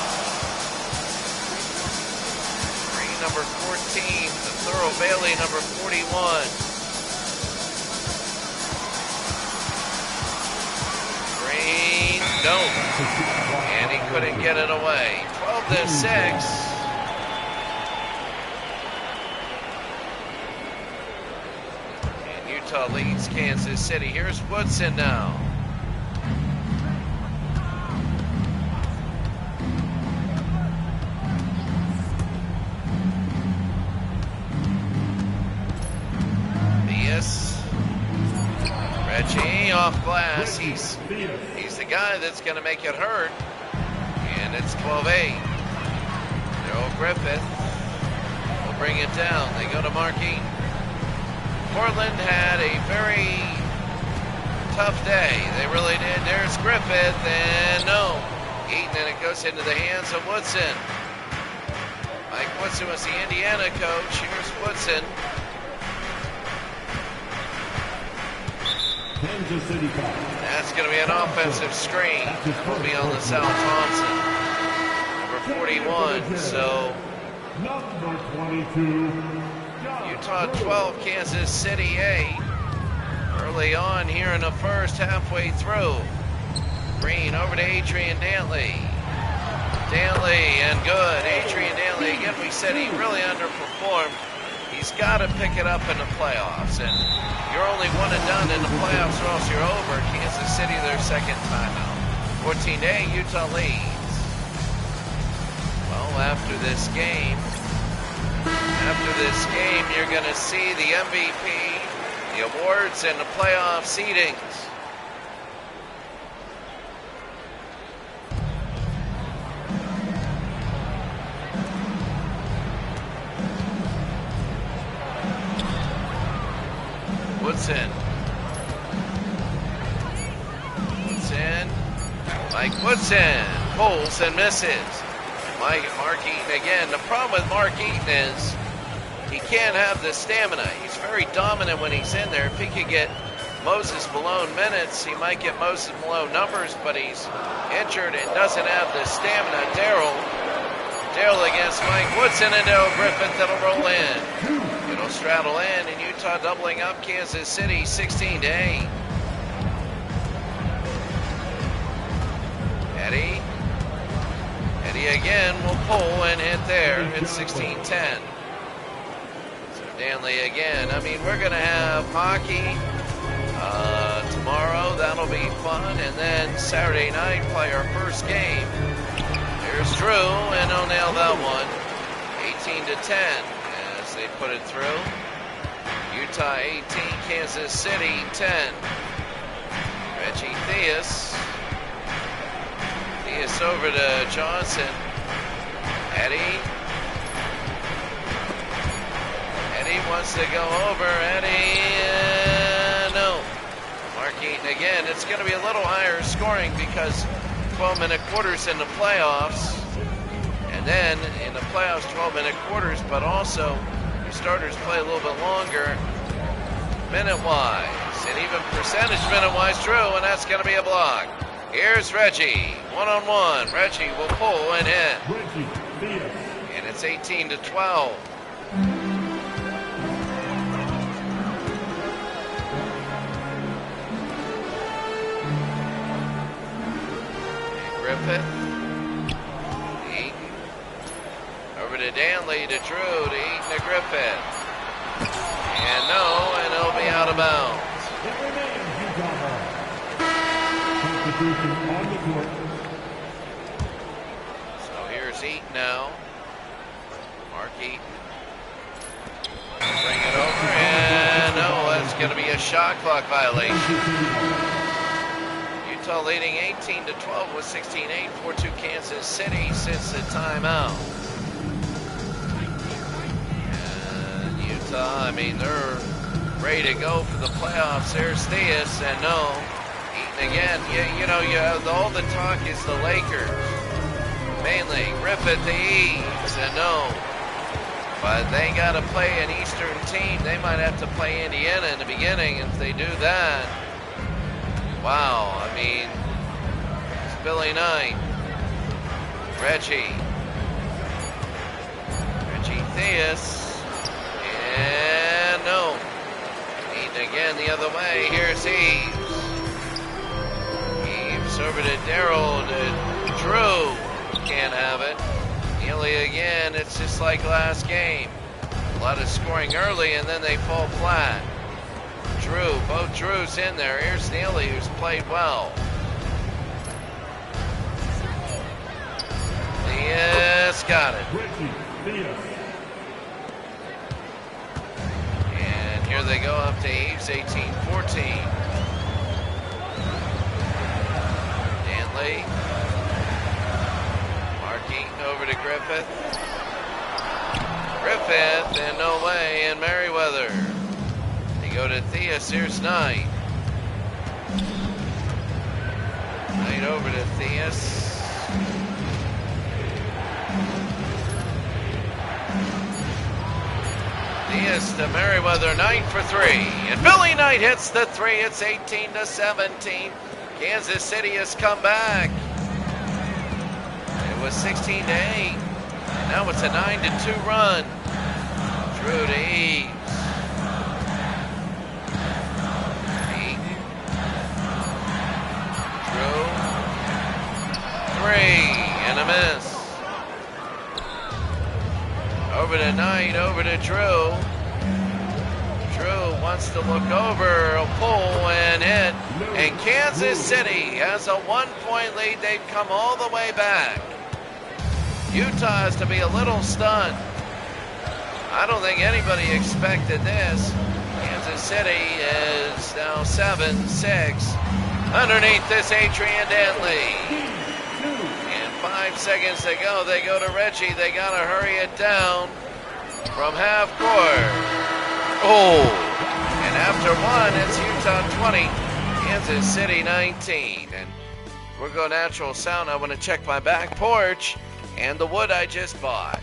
A: Green number 14, to Thurl Bailey number 41. No, and he couldn't get it away. 12-6. And Utah leads Kansas City. Here's Woodson now. Reggie off glass. He's the guy that's going to make it hurt. And it's 12-8. Darrell Griffith will bring it down. They go to Mark Eaton. Portland had a very tough day. They really did. There's Griffith, and no. Eaton, and it goes into the hands of Woodson. Mike Woodson was the Indiana coach. Here's Woodson.
B: Kansas City foul.
A: That's going to be an offensive screen. Will be on the Sal Thompson. Number 41. So
B: Number 22.
A: Utah 12, Kansas City 8. Early on here in the first, halfway through. Green over to Adrian Dantley. Dantley and good. Adrian Dantley, again, we said he really underperformed. He's got to pick it up in the playoffs. And you're only one and done in the playoffs or else you're over. Kansas City, their second timeout. 14-8, Utah leads. Well, after this game, After this game, you're going to see the MVP, the awards, and the playoff seedings. Woodson. Mike Woodson pulls and misses. Mark Eaton again. The problem with Mark Eaton is he can't have the stamina. He's very dominant when he's in there. If he could get Moses Malone minutes, he might get Moses Malone numbers, but he's injured and doesn't have the stamina. Darrell against Mike Woodson, and Darrell Griffith that'll roll in. It'll straddle in, and Utah doubling up Kansas City 16-8. Eddie again will pull and hit there. It's 16-10. So Danley again. I mean, we're going to have hockey tomorrow. That'll be fun. And then Saturday night, play our first game. There's Drew, and he'll nail that one. 18-10 as they put it through. Utah 18, Kansas City 10. Reggie Theus over to Johnson. Eddie wants to go over. No. Mark Eaton again. It's going to be a little higher scoring because 12-minute quarters in the playoffs. And then in the playoffs, 12-minute quarters, but also your starters play a little bit longer minute-wise. And even percentage minute-wise, Drew, and that's going to be a block. Here's Reggie, one-on-one. Reggie will pull and hit. And it's 18-12. Griffith. Eaton. Over to Danley, to Drew, to Eaton, to Griffith. And no, and it'll be out of bounds. So here's Eaton now. Mark Eaton. Bring it over, and no, that's going to be a shot clock violation. Utah leading 18-12 with 16-8, 4-2 Kansas City since the timeout. And Utah, I mean, they're ready to go for the playoffs. There's Theus, and no. Again, you know, all the talk is the Lakers. Mainly Griffith, the East, and no. But they got to play an Eastern team. They might have to play Indiana in the beginning. If they do that, wow, I mean, it's Billy Knight. Reggie Theus, and no. Eaton again the other way. Here's Eves. Over to Darrell, to Drew. Can't have it. Neely again. It's just like last game. A lot of scoring early, and then they fall flat. Drew, both Drews in there. Here's Neely, who's played well. Yes, got it. And here they go up to Eves, 18-14. Mark Eaton over to Griffith. And no way, and Merriweather. They go to Theus. Here's Knight. Knight over to Theus. Theus to Merriweather. Knight for three. And Billy Knight hits the three. It's 18-17. Kansas City has come back. It was 16-8. Now it's a 9-2 run. Drew to Eves. Eaton. Drew. Three and a miss. Over to Knight, over to Drew. Drew wants to look over, a pull and hit. And Kansas City has a 1-point lead. They've come all the way back. Utah has to be a little stunned. I don't think anybody expected this. Kansas City is now 7-6. Underneath this, Adrian Dantley. And 5 seconds to go. They go to Reggie. They got to hurry it down from half court. Oh! And after one, it's Utah 20, Kansas City 19. And we're going natural sound. I want to check my back porch and the wood I just bought.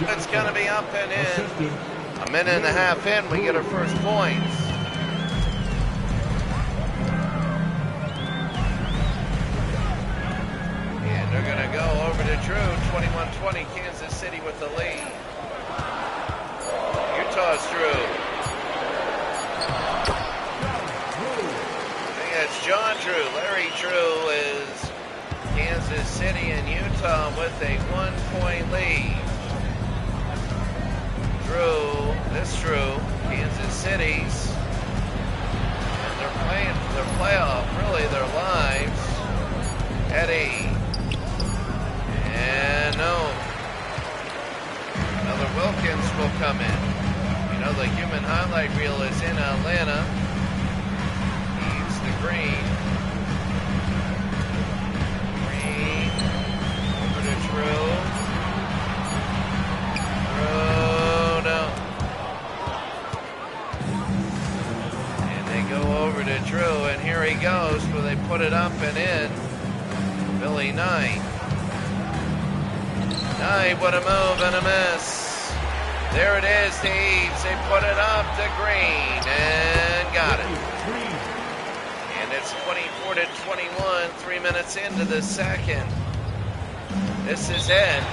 A: It's going to be up and in. A minute and a half in, we get our first points. And they're going to go over to Drew. 21-20, Kansas City with the lead. Utah's Drew. I think that's John Drew. Larry Drew is Kansas City and Utah with a 1-point lead. Drew, this Drew, Kansas City's. And they're playing for their playoff, really their lives. Eddie. And no. Another Wilkins will come in. You know, the human highlight reel is in Atlanta. He's the green. Green. Over to Drew. And they go over to Drew, and here he goes, where they put it up and in. Billy Knight. Knight, what a move and a miss. There it is to Eves. They put it up to Green and got it. And it's 24-21, 3 minutes into the second. This is it.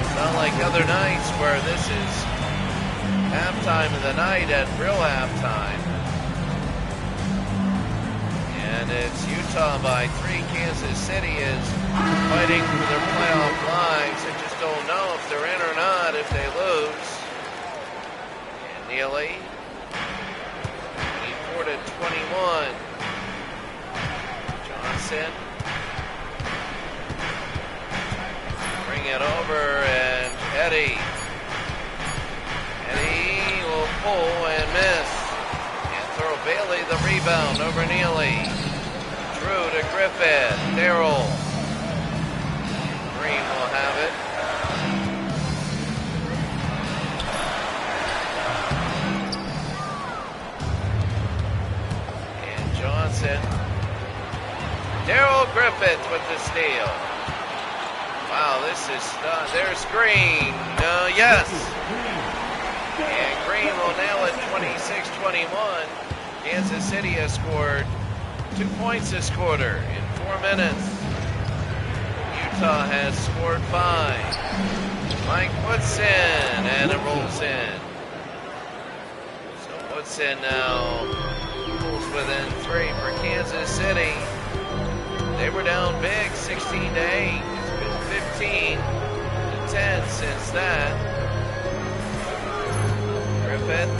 A: It's not like other nights where this is halftime of the night at real halftime. And it's Utah by 3. Kansas City is fighting for their playoff lives. They just don't know if they're in or not if they lose. And Neely, 24-21. Johnson. Bring it over, and Eddie will pull and miss. And throw Bailey the rebound over Neely. Drew to Griffith. Darrell. Green will have it. And Johnson. Darrell Griffith with the steal. Wow, this is, there's Green. Yes. And Green will nail it 26-21. Kansas City has scored 2 points this quarter in 4 minutes. Utah has scored 5. Mike Woodson, and it rolls in. So Woodson now pulls within 3 for Kansas City. They were down big, 16-8. It's been 15-10 since that. Griffith.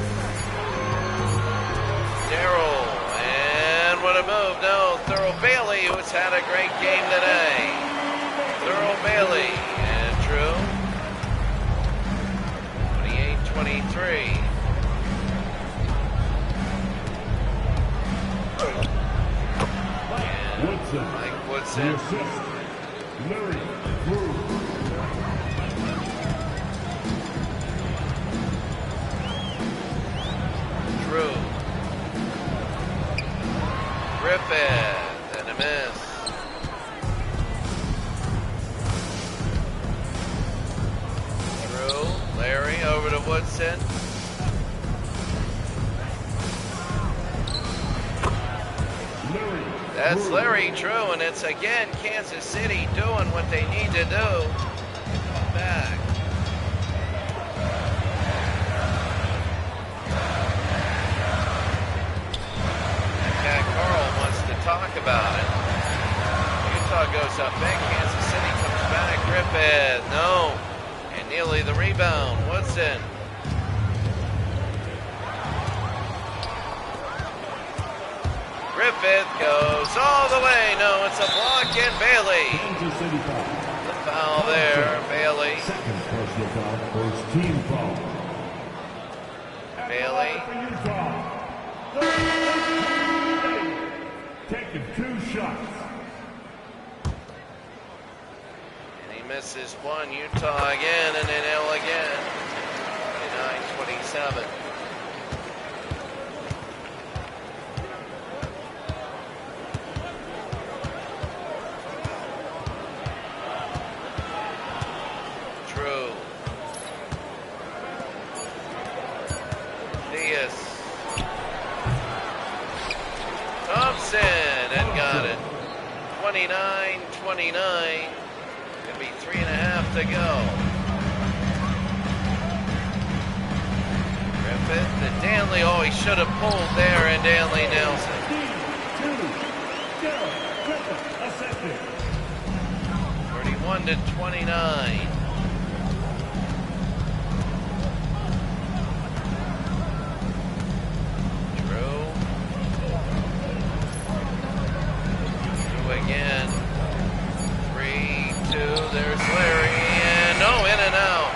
A: Darrell. And what a move. No, Thurl Bailey, who's had a great game today. Thurl Bailey. And Drew. 28-23. Mike Woodson. Drew. Griffith. And a miss. Drew. Larry over to Woodson. That's Larry Drew, and it's again Kansas City doing what they need to do. Come back. Pat Carl wants to talk about it. Utah goes up big. Kansas City comes back. Griffith, no. And Neely the rebound. Woodson. Griffith goes all the way. No, it's a block, and Bailey. The foul there, Bailey.
B: Second personal foul, first team foul.
A: Bailey.
B: Taking 2 shots.
A: And he misses one. Utah again, and then L again. 29-27. And got it. 29-29. Gonna be 3.5 to go. Griffith and Danley. Oh, he should have pulled there, and Danley nails it. 31-29. Again, 3-2, there's Larry, and no, in and out.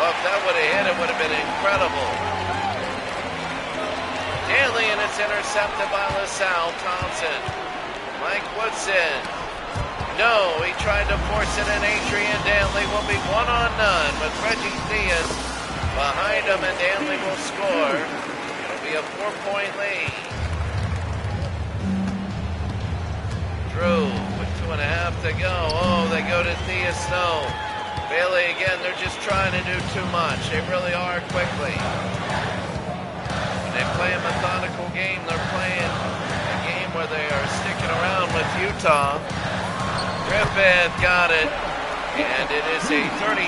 A: Oh, if that would have hit, it would have been incredible. Danley, and it's intercepted by LaSalle. Thompson. Mike Woodson. No, he tried to force it in. Adrian Danley will be 1-on-none with Reggie Diaz behind him, and Danley will score. It'll be a 4-point lead. Drew with 2.5 to go. Oh, they go to Diaz. No. Bailey again. They're just trying to do too much. They really are quickly. When they play a methodical game, they're playing a game where they are sticking around with Utah. Griffith got it. And it is a 35-29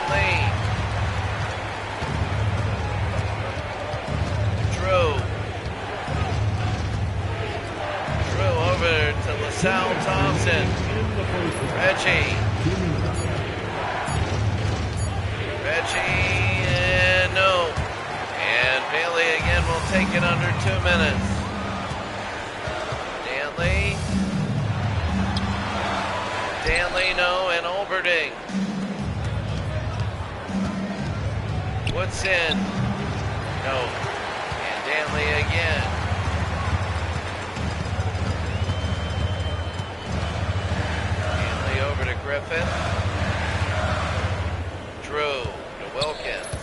A: lead. Drew. Over to LaSalle Thompson. Reggie, and no. And Bailey again will take it under 2 minutes. Danley, no, and Olberding. Woodson, no. And Danley again. Over to Griffith. Drew to Wilkins.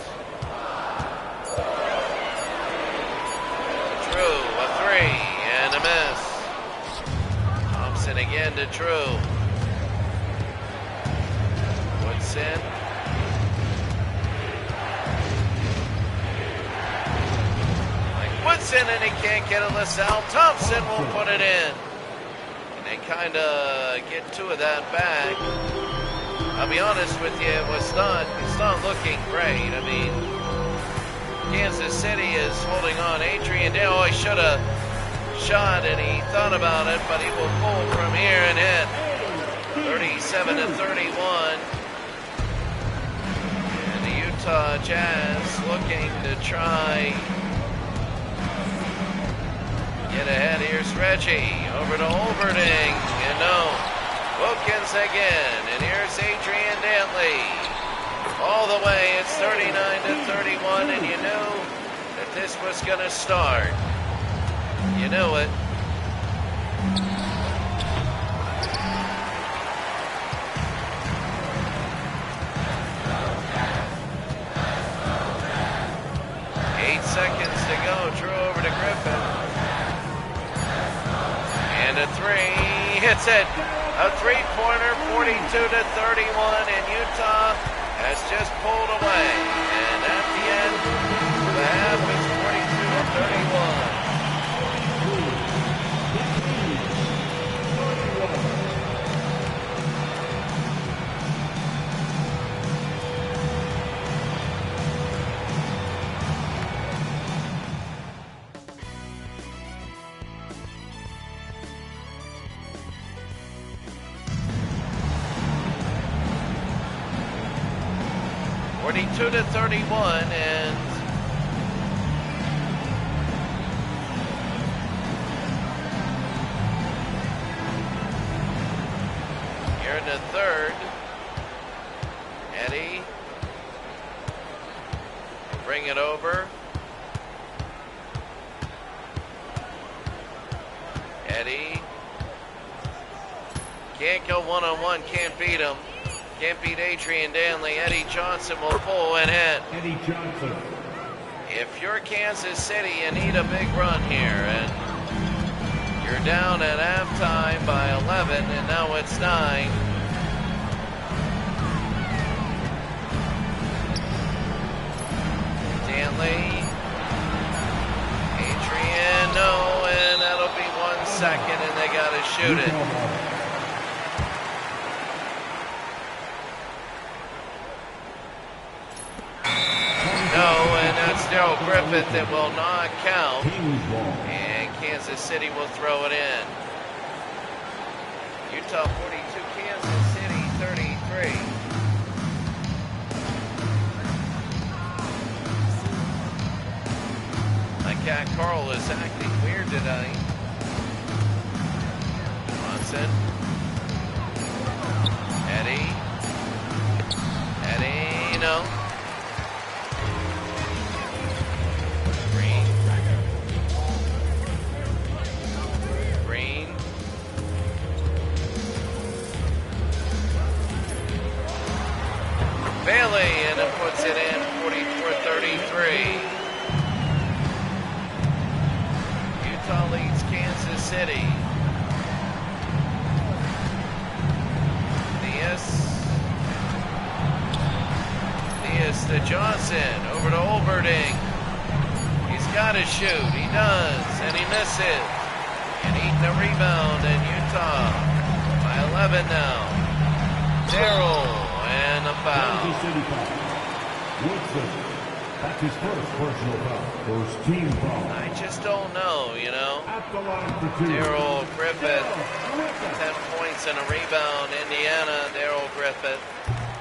A: Drew, a 3 and a miss. Thompson again to Drew. Woodson. Like Woodson, and he can't get it. LaSalle Thompson will put it in. And and kind of get two of that back. I'll be honest with you, it's not looking great. I mean, Kansas City is holding on. Adrian Dale, oh, he should have shot, and he thought about it, but he will pull from here and hit. 37-31. And the Utah Jazz looking to try get ahead. Here's Reggie over to Olberding, and no. Wilkins again, and here's Adrian Dantley. All the way, it's 39-31, and you knew that this was going to start. You knew it. Seconds to go. Drew over to Griffin. And a three. Hits it. A three-pointer, 42-31, and Utah has just pulled away. And at the end of the half, it's 42-31. 42-31, and here in the third, Eddie bring it over. Eddie can't go one-on-one, can't beat him. Can't beat Adrian Dantley. Eddie Johnson will pull and hit.
B: Eddie Johnson.
A: If you're Kansas City, you need a big run here. And you're down at halftime by 11, and now it's 9. Dantley. Adrian, no, and that'll be 1 second, and they got to shoot it. Daryl Griffith, that will not count, and Kansas City will throw it in. Utah 42, Kansas City 33. My cat Carl is acting weird today. Johnson. Eddie, no. Bailey, and it puts it in 44-33. Utah leads Kansas City. Diaz to Johnson, over to Olberding. He's got to shoot, he does, and he misses. And eating the rebound, and Utah by 11 now. Darrell. And a foul.
B: Woodson, that's his first personal foul. First team foul.
A: I just don't know, you know.
B: At the line for two.
A: Daryl Griffith, 10 points and a rebound. Indiana, Daryl Griffith.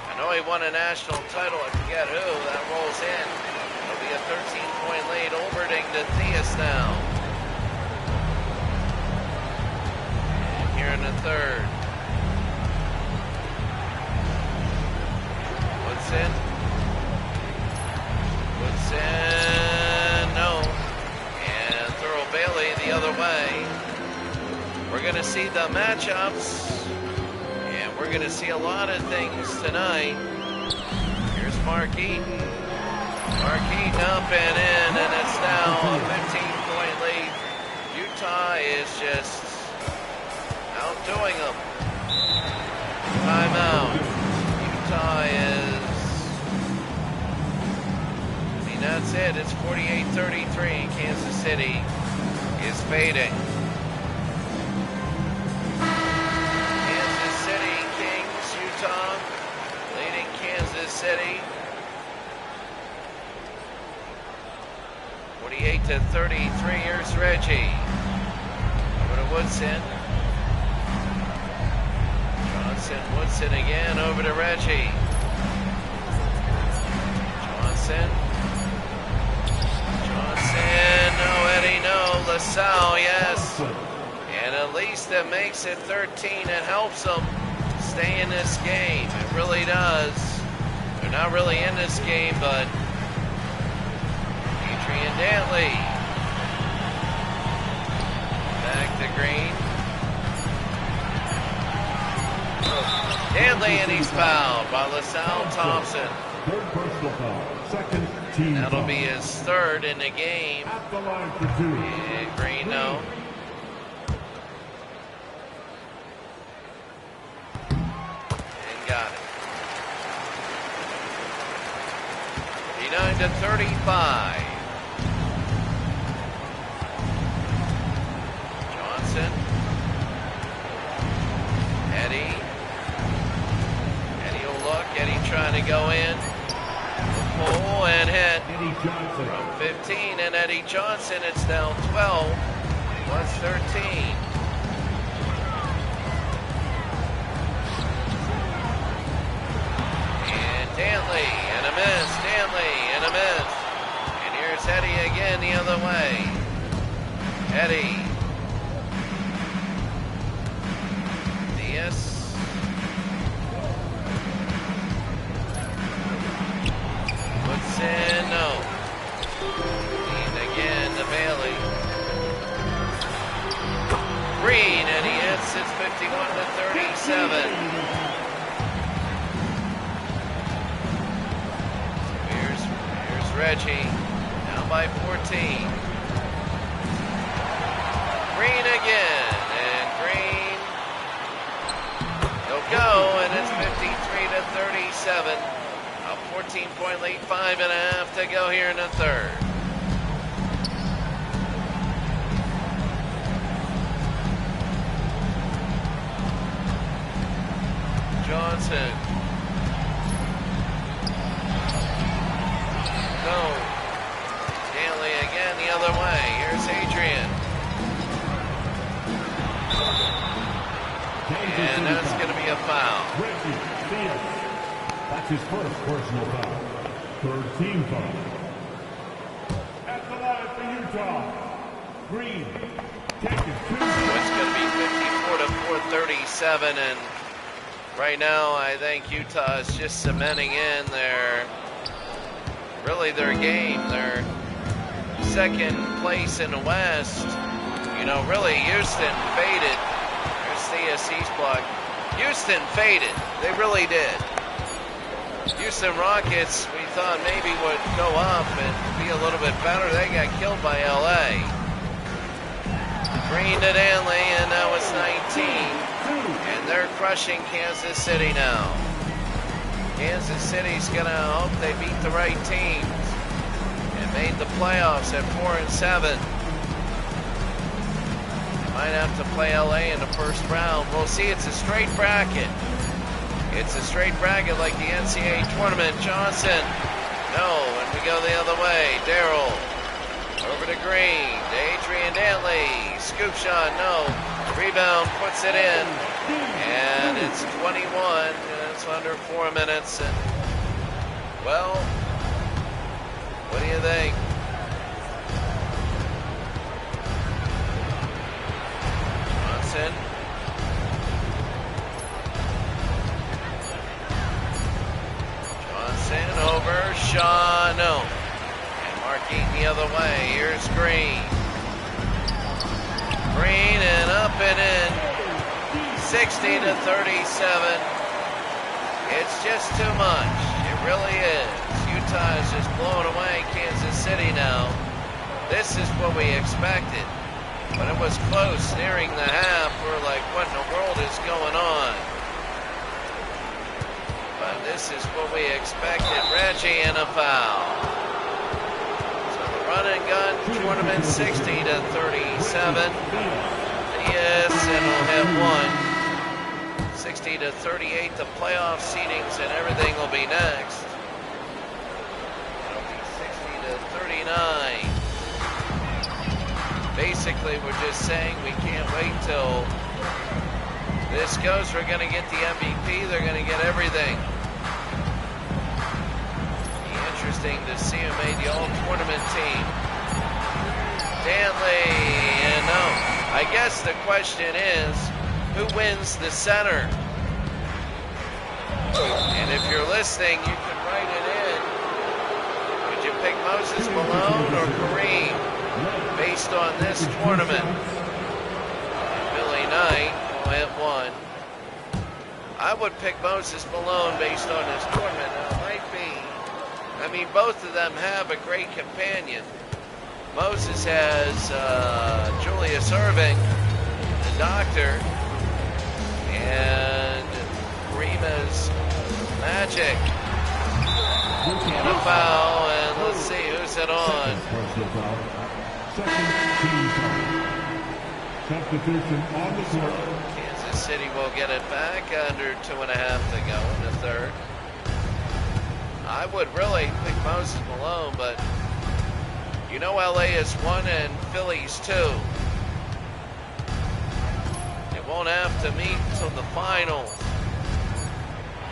A: I know he won a national title. I forget who. That rolls in. It'll be a 13-point lead. Olberding to Theus now. And here in the third. Woodson, no. And Thurl Bailey the other way. We're going to see the matchups, and we're going to see a lot of things tonight. Here's Mark Eaton. Mark Eaton up and in, and it's now a 15-point lead. Utah is just outdoing them. Timeout. Utah is... That's it. It's 48-33. Kansas City is fading. Kansas City. 48-33, here's Reggie. Over to Woodson. Woodson again, over to Reggie. Johnson, no Eddie, no. LaSalle, yes. And at least that makes it 13. It helps them stay in this game. It really does. They're not really in this game, but Adrian Dantley. Back to Green. Dantley, and he's fouled by LaSalle Thompson.
B: Third personal foul. Second team
A: That'll
B: foul.
A: be his third in the game.
B: At the line for 2.
A: And Green, no. And got it. 39-35. Johnson. Eddie will look. Eddie trying to go in. Pull and hit
B: Eddie Johnson.
A: from 15. And Eddie Johnson, it's now 12 plus 13. And Dantley, and a miss. Dantley, and a miss. And here's Eddie again the other way. Eddie. Diaz. Woodson, no. And again to Bailey. Green, and he hits. It's 51-37. Here's Reggie, down by 14. Green again, and Green, he'll go, and it's 53-37. A 14-point lead, 5.5 to go here in the third. Johnson. Go. Stanley again the other way. Here's Adrian. And that's going to be a foul.
B: Reggie Diaz. That's his first personal foul. Third team foul. At the line for Utah, Green. Taking 2.
A: So it's going to be 54-37, and right now I think Utah is just cementing in their game. Their second place in the West. You know, really Houston faded. There's CSC's block. Houston faded. They really did. Houston Rockets, we thought maybe would go up and be a little bit better. They got killed by LA. Green to Danley, and that was 19. And they're crushing Kansas City now. Kansas City's gonna hope they beat the right teams and made the playoffs at 4-7. Might have to play LA in the first round. We'll see. It's a straight bracket. It's a straight bracket like the NCAA tournament. Johnson, no, and we go the other way. Darrell, over to Green, to Adrian Dantley, scoop shot, no, rebound, puts it in, and it's 21, it's under 4 minutes, and, well, what do you think? Johnson. Over, Shaw, no. And Mark Eaton the other way. Here's Green. Green and up and in. 60-37. It's just too much. It really is. Utah is just blowing away Kansas City now. This is what we expected. But it was close nearing the half. We're like, what in the world is going on? This is what we expected. Reggie and a foul. So the run and gun tournament 60-37. Yes, and we'll have one. 60-38, the playoff seedings and everything will be next. It'll be 60-39. Basically, we're just saying we can't wait till this goes. We're going to get the MVP. They're going to get everything. Be interesting to see who made the all-tournament team. Danley, and no. I guess the question is, who wins the center? And if you're listening, you can write it in. Would you pick Moses Malone or Kareem based on this tournament? Billy Knight will hit one. I would pick Moses Malone based on this tournament. Now, it might be, I mean, both of them have a great companion. Moses has Julius Erving, the doctor, and Rima's Magic. And a foul, and let's see who's it on.
B: Substitution on the court.
A: Kansas City will get it back under 2.5 to go in the third. I would really pick Moses Malone, but you know LA is 1 and Philly's 2. It won't have to meet until the final.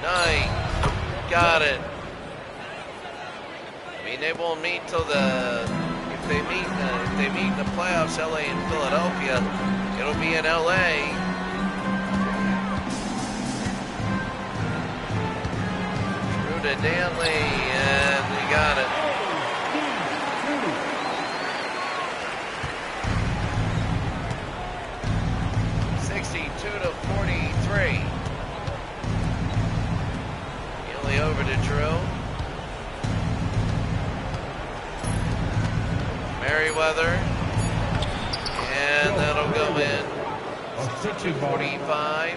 A: Knight, got it. I mean, they won't meet till if they meet in the playoffs, LA and Philadelphia, it'll be in LA. Through to Danley, and we got it. To 43. Nearly over to Drew. Merriweather. And that'll go in. 62-45.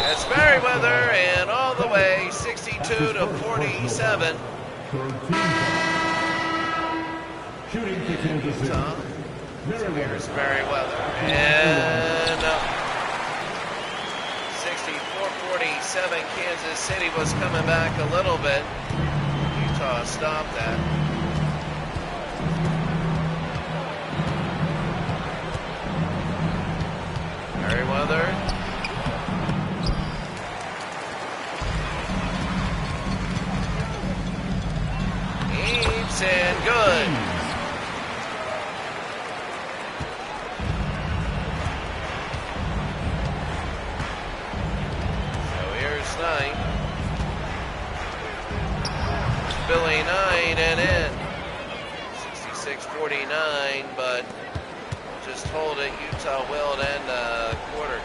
A: That's Merriweather, and all the way, 62-47.
B: Shooting to Kansas City.
A: Here's Merriweather, and 64-47. Kansas City was coming back a little bit. Utah stopped that. Merriweather. And good. So here's Knight. Billy Knight and in. 66-49, but just hold it. Utah will end the quarter.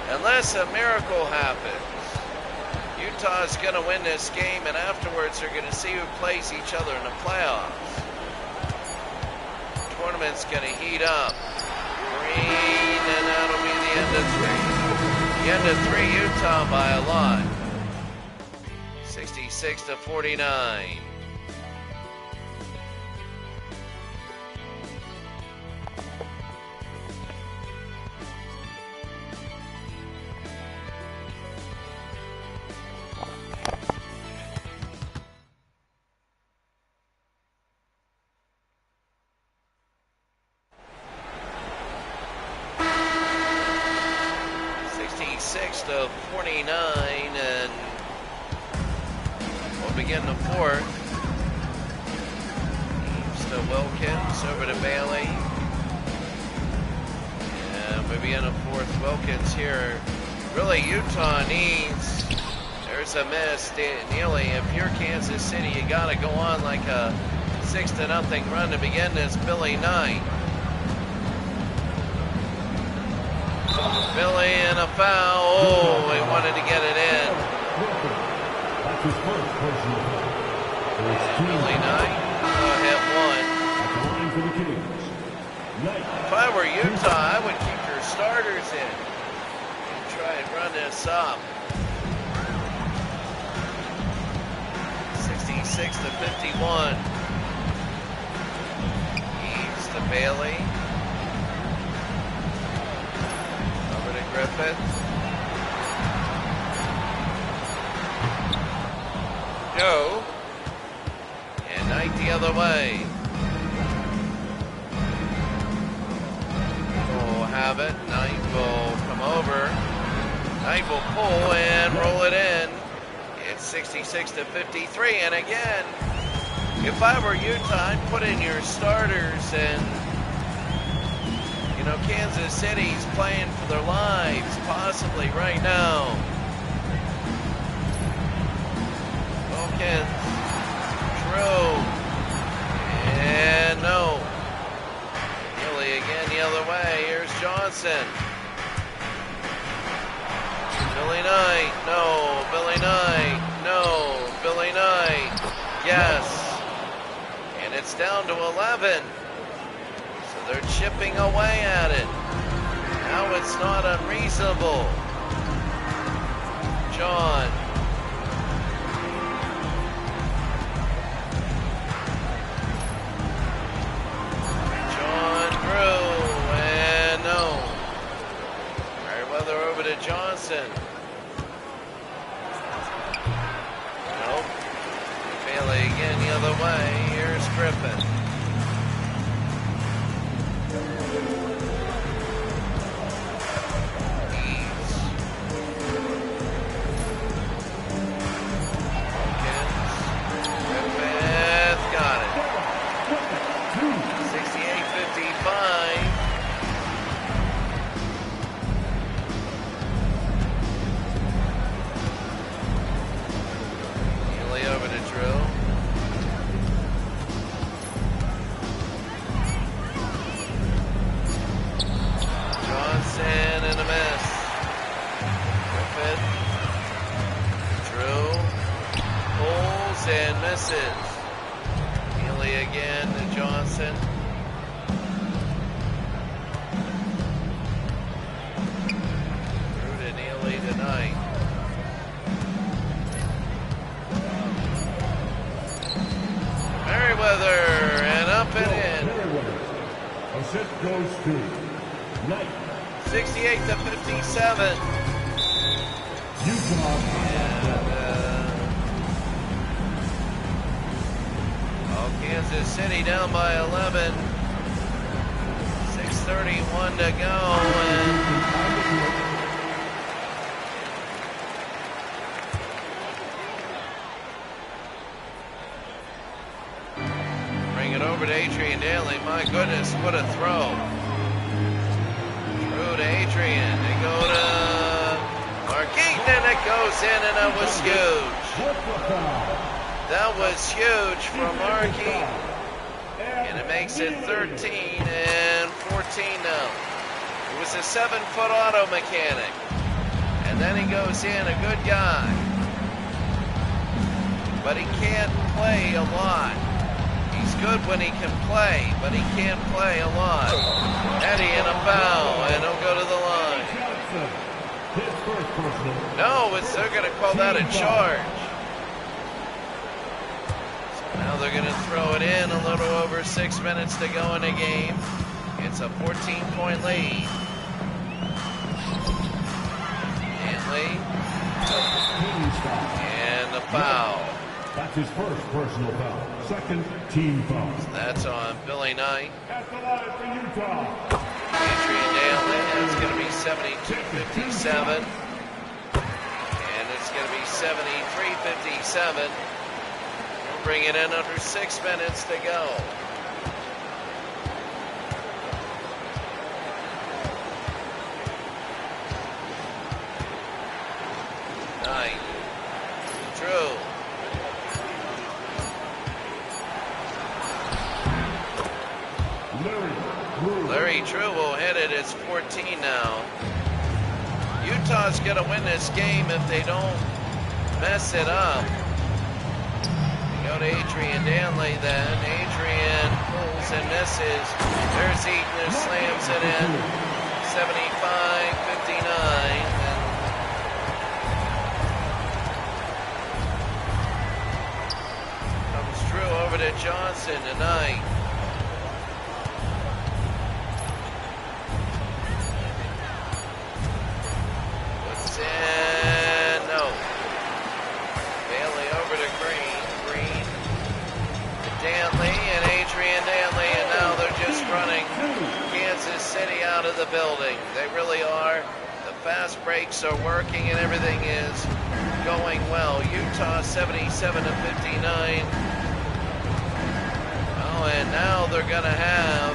A: Unless a miracle happens. Utah's going to win this game, and afterwards they're going to see who plays each other in the playoffs. Tournament's going to heat up. Green, and that'll be the end of three. The end of three, Utah by a lot. 66-49. To 49, and we'll begin the fourth. Eaves to Wilkins, over to Bailey. And we begin the fourth. Wilkins here. Really, Utah needs, there's a miss. Neely, if you're Kansas City, you got to go on like a 6-0 run to begin this. Billy Knight. Billy and a foul. Oh, he wanted to get it in.
B: That's his first personal foul.
A: Billy Knight hit one.
B: At the line for the Kings. Knight.
A: If I were Utah, I would keep your starters in. try and run this up. 66 to 51. Eves to Bailey. Over to Griffith. Joe. And Knight the other way. We'll have it. Knight will come over. Knight will pull and roll it in. It's 66 to 53. And again, if I were Utah, I'd put in your starters. And, you know, Kansas City's playing for their lives, possibly right now. Wilkins. True. And no. Nearly again the other way. Here's Johnson. Billy Knight. No. Billy Knight. No. Billy Knight. Yes. And it's down to 11. So they're chipping away at it. Now it's not unreasonable. John. And no. Merriweather over to Johnson. Nope. Bailey again the other way. Here's Griffin. Eves. Wilkins. Griffith got it. 68-55. Nearly over to Drew. Johnson and a miss. Griffith. Drew. Pulls and misses. Nearly again to Johnson. Tonight. Merriweather and up and in.
B: Assist goes to Knight.
A: 68 to 57.
B: Utah.
A: Kansas City down by 11. 6:31 to go. And over to Adrian Daly. My goodness, what a throw. Through to Adrian. They go to Marquette, and it goes in, and that was huge. That was huge from Marquette. And it makes it 13 and 14 now. It was a 7-foot auto mechanic. And then he goes in, a good guy. But he can't play a lot. He's good when he can play, but he can't play a lot. Eddie in a foul, and he'll go to the line. No, they're going to call that a charge. So now they're going to throw it in a little over 6 minutes to go in the game. It's a 14-point lead. Hanley. And the foul.
B: That's his first personal foul. Second team foul.
A: So that's on Billy Knight.
B: At the line for Utah.
A: Adrian Daly. It's going to be 72-57. And it's going to be 73-57. We'll bring it in under 6 minutes to go. Knight. Drew. Larry True will hit it. It's 14 now. Utah's going to win this game if they don't mess it up. Go to Adrian Danley then. Adrian pulls and misses. There's Eaton who slams it in. 75-59. And Woodson tonight. Woodson, no. Bailey over to Green. Green to Dantley and Adrian Dantley, and now they're just running Kansas City out of the building. They really are. The fast breaks are working and everything is going well. Utah 77-59. Oh, and now they're going to have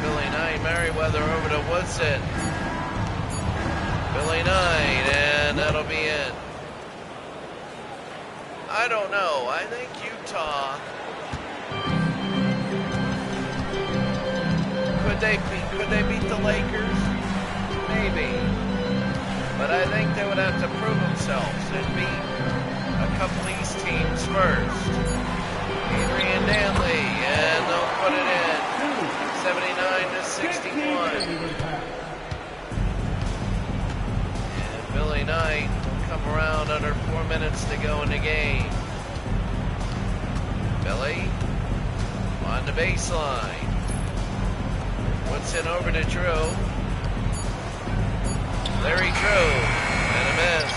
A: Billy Knight, Merriweather over to Woodson. Billy Knight, and that'll be it. I don't know. I think Utah, could they beat the Lakers? Maybe. But I think they would have to prove themselves and beat a couple East teams first. Adrian Dantley, and they'll put it in. 79-61. And Billy Knight will come around under 4 minutes to go in the game. Billy on the baseline. Woodson over to Drew. Larry Drew, and a miss.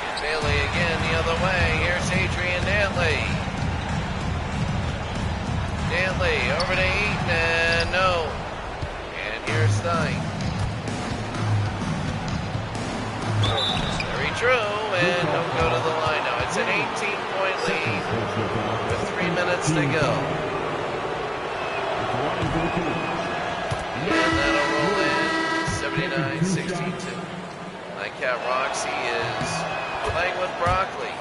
A: And Bailey again the other way. Here's Adrian Dantley. Dantley over to Eaton, and no. And here's Knight. Larry Drew, and don't go to the line now. It's an 18-point lead with 3 minutes to go. And that'll roll in 79-62. Nightcap Roxy is playing with broccoli.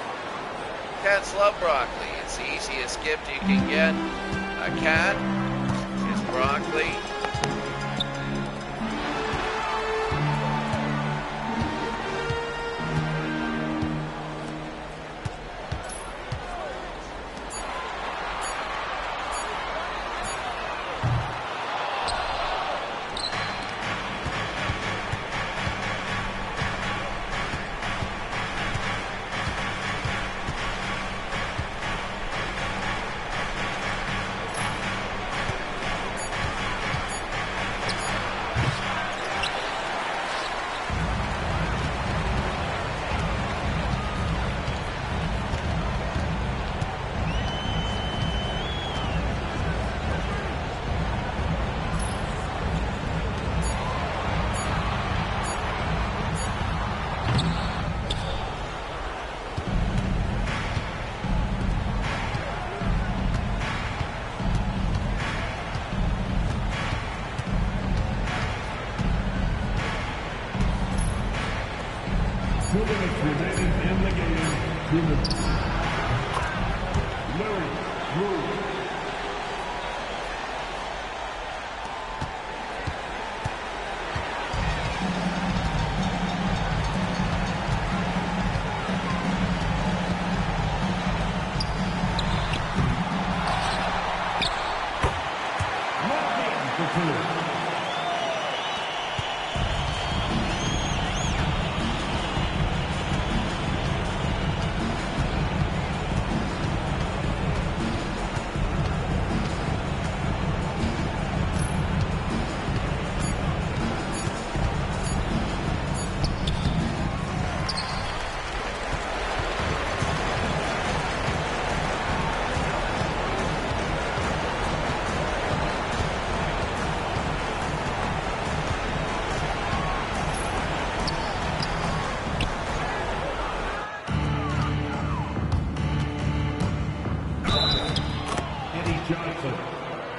A: Cats love broccoli. It's the easiest gift you can get a cat is broccoli.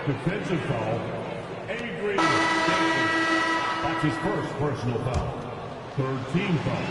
B: Defensive foul. Adrian Dantley. That's his first personal foul. Third team foul.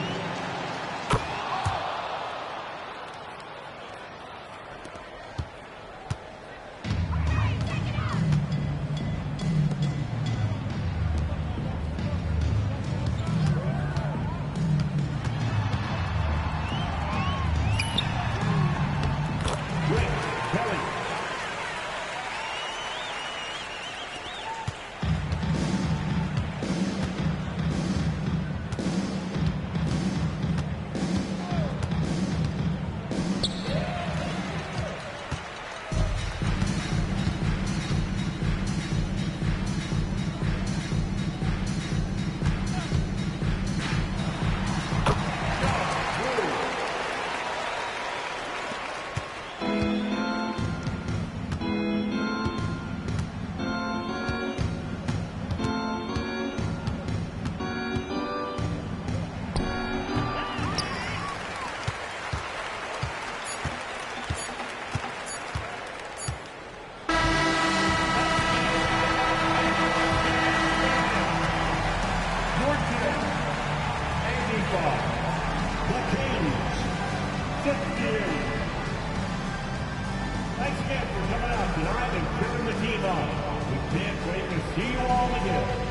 B: See you all again.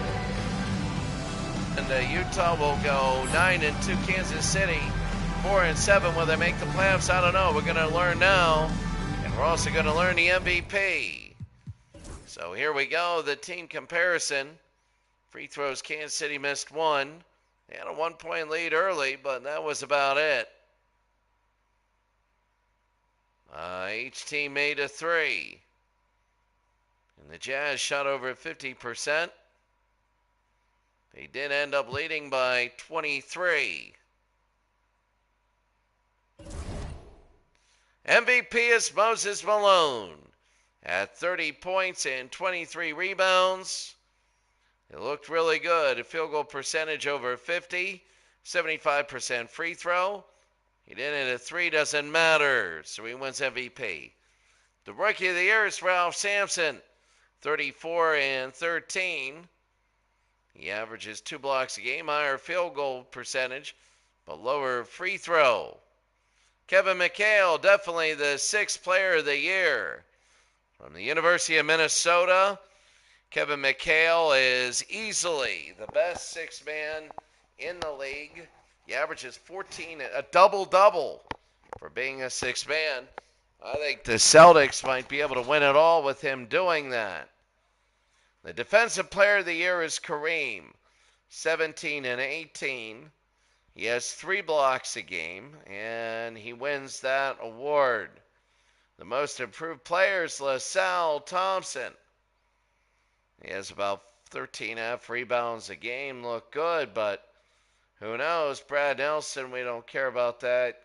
A: And Utah will go 9-2. Kansas City 4-7. Will they make the playoffs? I don't know. We're going to learn now, and we're also going to learn the MVP. So here we go. The team comparison. Free throws. Kansas City missed one. They had a 1-point lead early, but that was about it. Each team made a three. And the Jazz shot over 50%. They did end up leading by 23. MVP is Moses Malone at 30 points and 23 rebounds. It looked really good. A field goal percentage over 50, 75% free throw. He didn't hit a three, doesn't matter. So he wins MVP. The Rookie of the Year is Ralph Sampson, 34 and 13. He averages 2 blocks a game, higher field goal percentage, but lower free throw. Kevin McHale, definitely the 6th Player of the Year. From the University of Minnesota, Kevin McHale is easily the best 6th man in the league. He averages 14, a double-double for being a 6th man. I think the Celtics might be able to win it all with him doing that. The Defensive Player of the Year is Kareem, 17 and 18. He has 3 blocks a game, and he wins that award. The Most Improved Player is LaSalle Thompson. He has about 13.5 rebounds a game. Look good, but who knows? Brad Nelson, we don't care about that.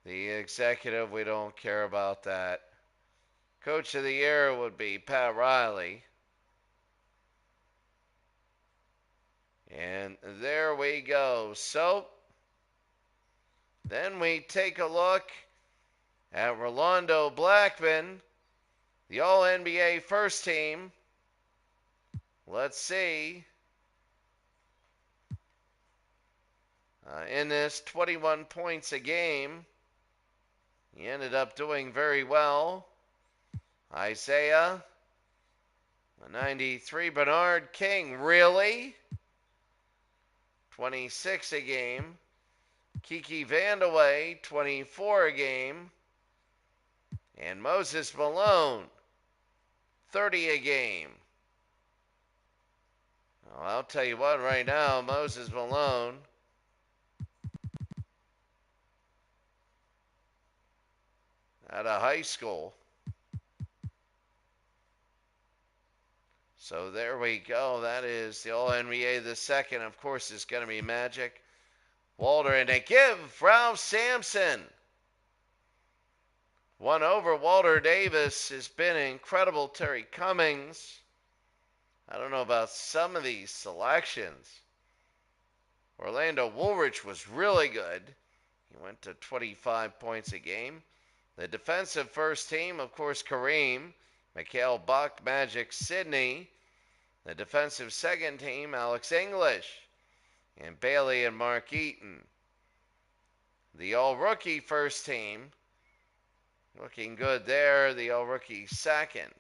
A: The executive, we don't care about that. Coach of the Year would be Pat Riley. And there we go. So, then we take a look at Rolando Blackman, the All-NBA first team. Let's see. In this 21 points a game, he ended up doing very well. Isaiah, a 93. Bernard King, really? 26 a game. Kiki Vandeweghe, 24 a game. And Moses Malone, 30 a game. Well, I'll tell you what, right now, Moses Malone out of high school. So there we go. That is the All-NBA. The second, of course, is going to be Magic. Walter, and they give Ralph Sampson. One over Walter Davis has been incredible. Terry Cummings. I don't know about some of these selections. Orlando Woolrich was really good. He went to 25 points a game. The defensive first team, of course, Kareem, Mikhail Buck, Magic, Sidney. The defensive second team, Alex English, and Bailey and Mark Eaton. The all-rookie first team, looking good there. The all-rookie second.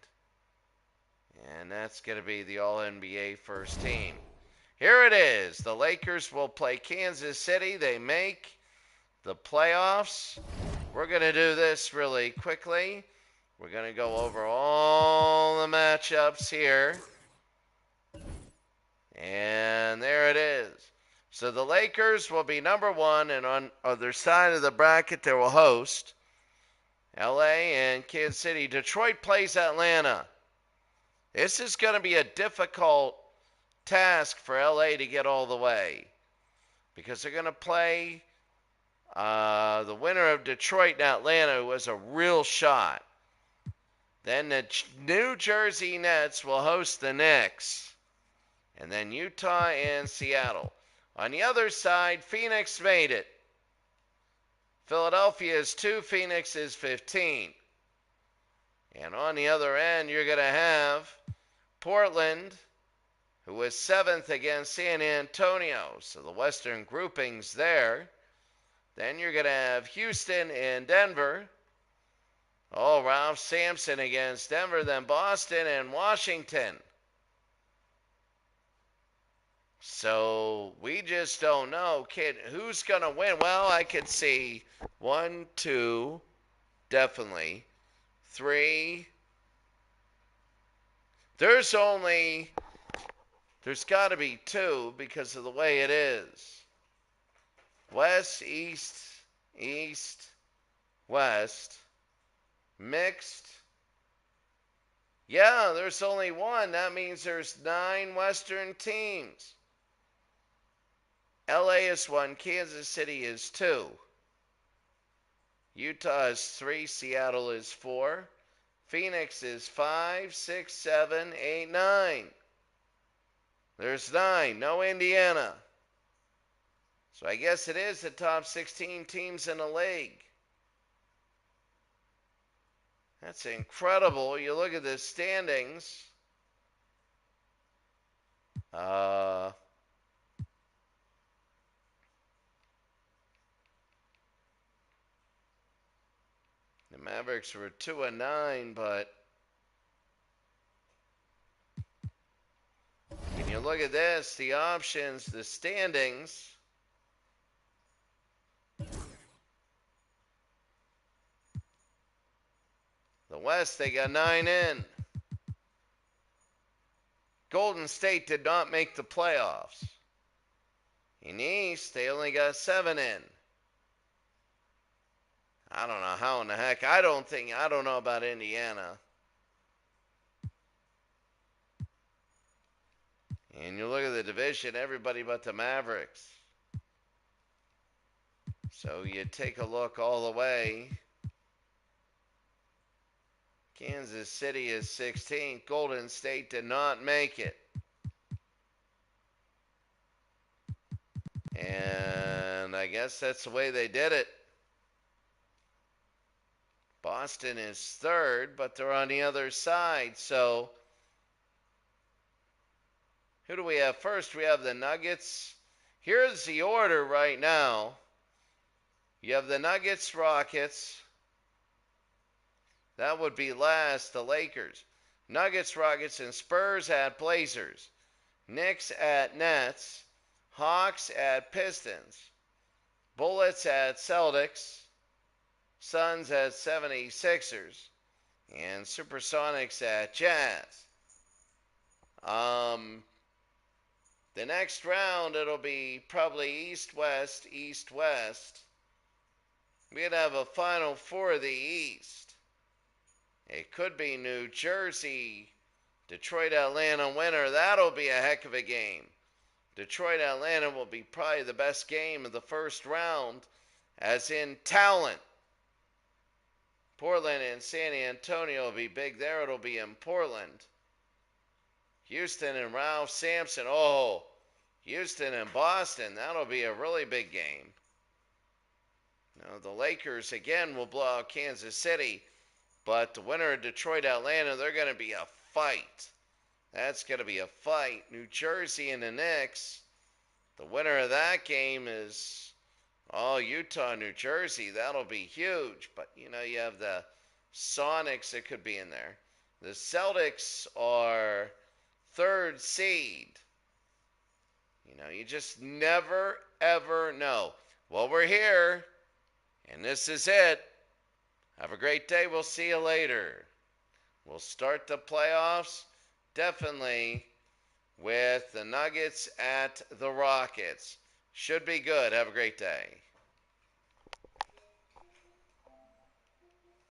A: And that's going to be the All-NBA first team. Here it is. The Lakers will play Kansas City. They make the playoffs. We're going to do this really quickly. We're going to go over all the matchups here. And there it is. So the Lakers will be number 1, and on other side of the bracket they will host LA and Kansas City. Detroit plays Atlanta. This is going to be a difficult task for LA to get all the way, because they're going to play the winner of Detroit and Atlanta, who has a real shot. Then the New Jersey Nets will host the Knicks, and then Utah and Seattle. On the other side, Phoenix made it. Philadelphia is 2, Phoenix is 15. And on the other end, you're going to have Portland, who was 7th against San Antonio. So the Western groupings there. Then you're going to have Houston and Denver. Oh, Ralph Sampson against Denver. Then Boston and Washington. So we just don't know, kid, who's going to win. Well, I could see 1, 2, definitely. 3. There's got to be 2 because of the way it is. West, east, east, west, mixed. Yeah, there's only 1. That means there's 9 Western teams. LA is 1, Kansas City is 2. Utah is 3, Seattle is 4. Phoenix is 5, 6, 7, 8, 9. There's 9, no Indiana. So I guess it is the top 16 teams in the league. That's incredible. You look at the standings. The Mavericks were 2-9, but when you look at this, the options, the standings. The West, they got 9 in. Golden State did not make the playoffs. In the East, they only got 7 in. I don't know how in the heck. I don't know about Indiana. And you look at the division, everybody but the Mavericks. So you take a look all the way. Kansas City is 16th. Golden State did not make it. And I guess that's the way they did it. Boston is 3rd, but they're on the other side. So who do we have first? We have the Nuggets. Here's the order right now. You have the Nuggets, Rockets. That would be last, the Lakers. Nuggets, Rockets, and Spurs at Blazers. Knicks at Nets. Hawks at Pistons. Bullets at Celtics. Suns at 76ers. And Supersonics at Jazz. The next round, it'll be probably East-West, East-West. We'd have a Final Four of the East. It could be New Jersey, Detroit, Atlanta winner. That'll be a heck of a game. Detroit, Atlanta will be probably the best game of the first round, as in talent. Portland and San Antonio will be big there. It'll be in Portland. Houston and Ralph Sampson. Oh, Houston and Boston. That'll be a really big game. Now, the Lakers, again, will blow out Kansas City. But the winner of Detroit, Atlanta, they're going to be a fight. That's going to be a fight. New Jersey and the Knicks. The winner of that game is, Utah, New Jersey. That'll be huge. But, you have the Sonics that could be in there. The Celtics are 3rd seed. You just never, ever know. Well, we're here, and this is it. Have a great day. We'll see you later. We'll start the playoffs definitely with the Nuggets at the Rockets. Should be good. Have a great day.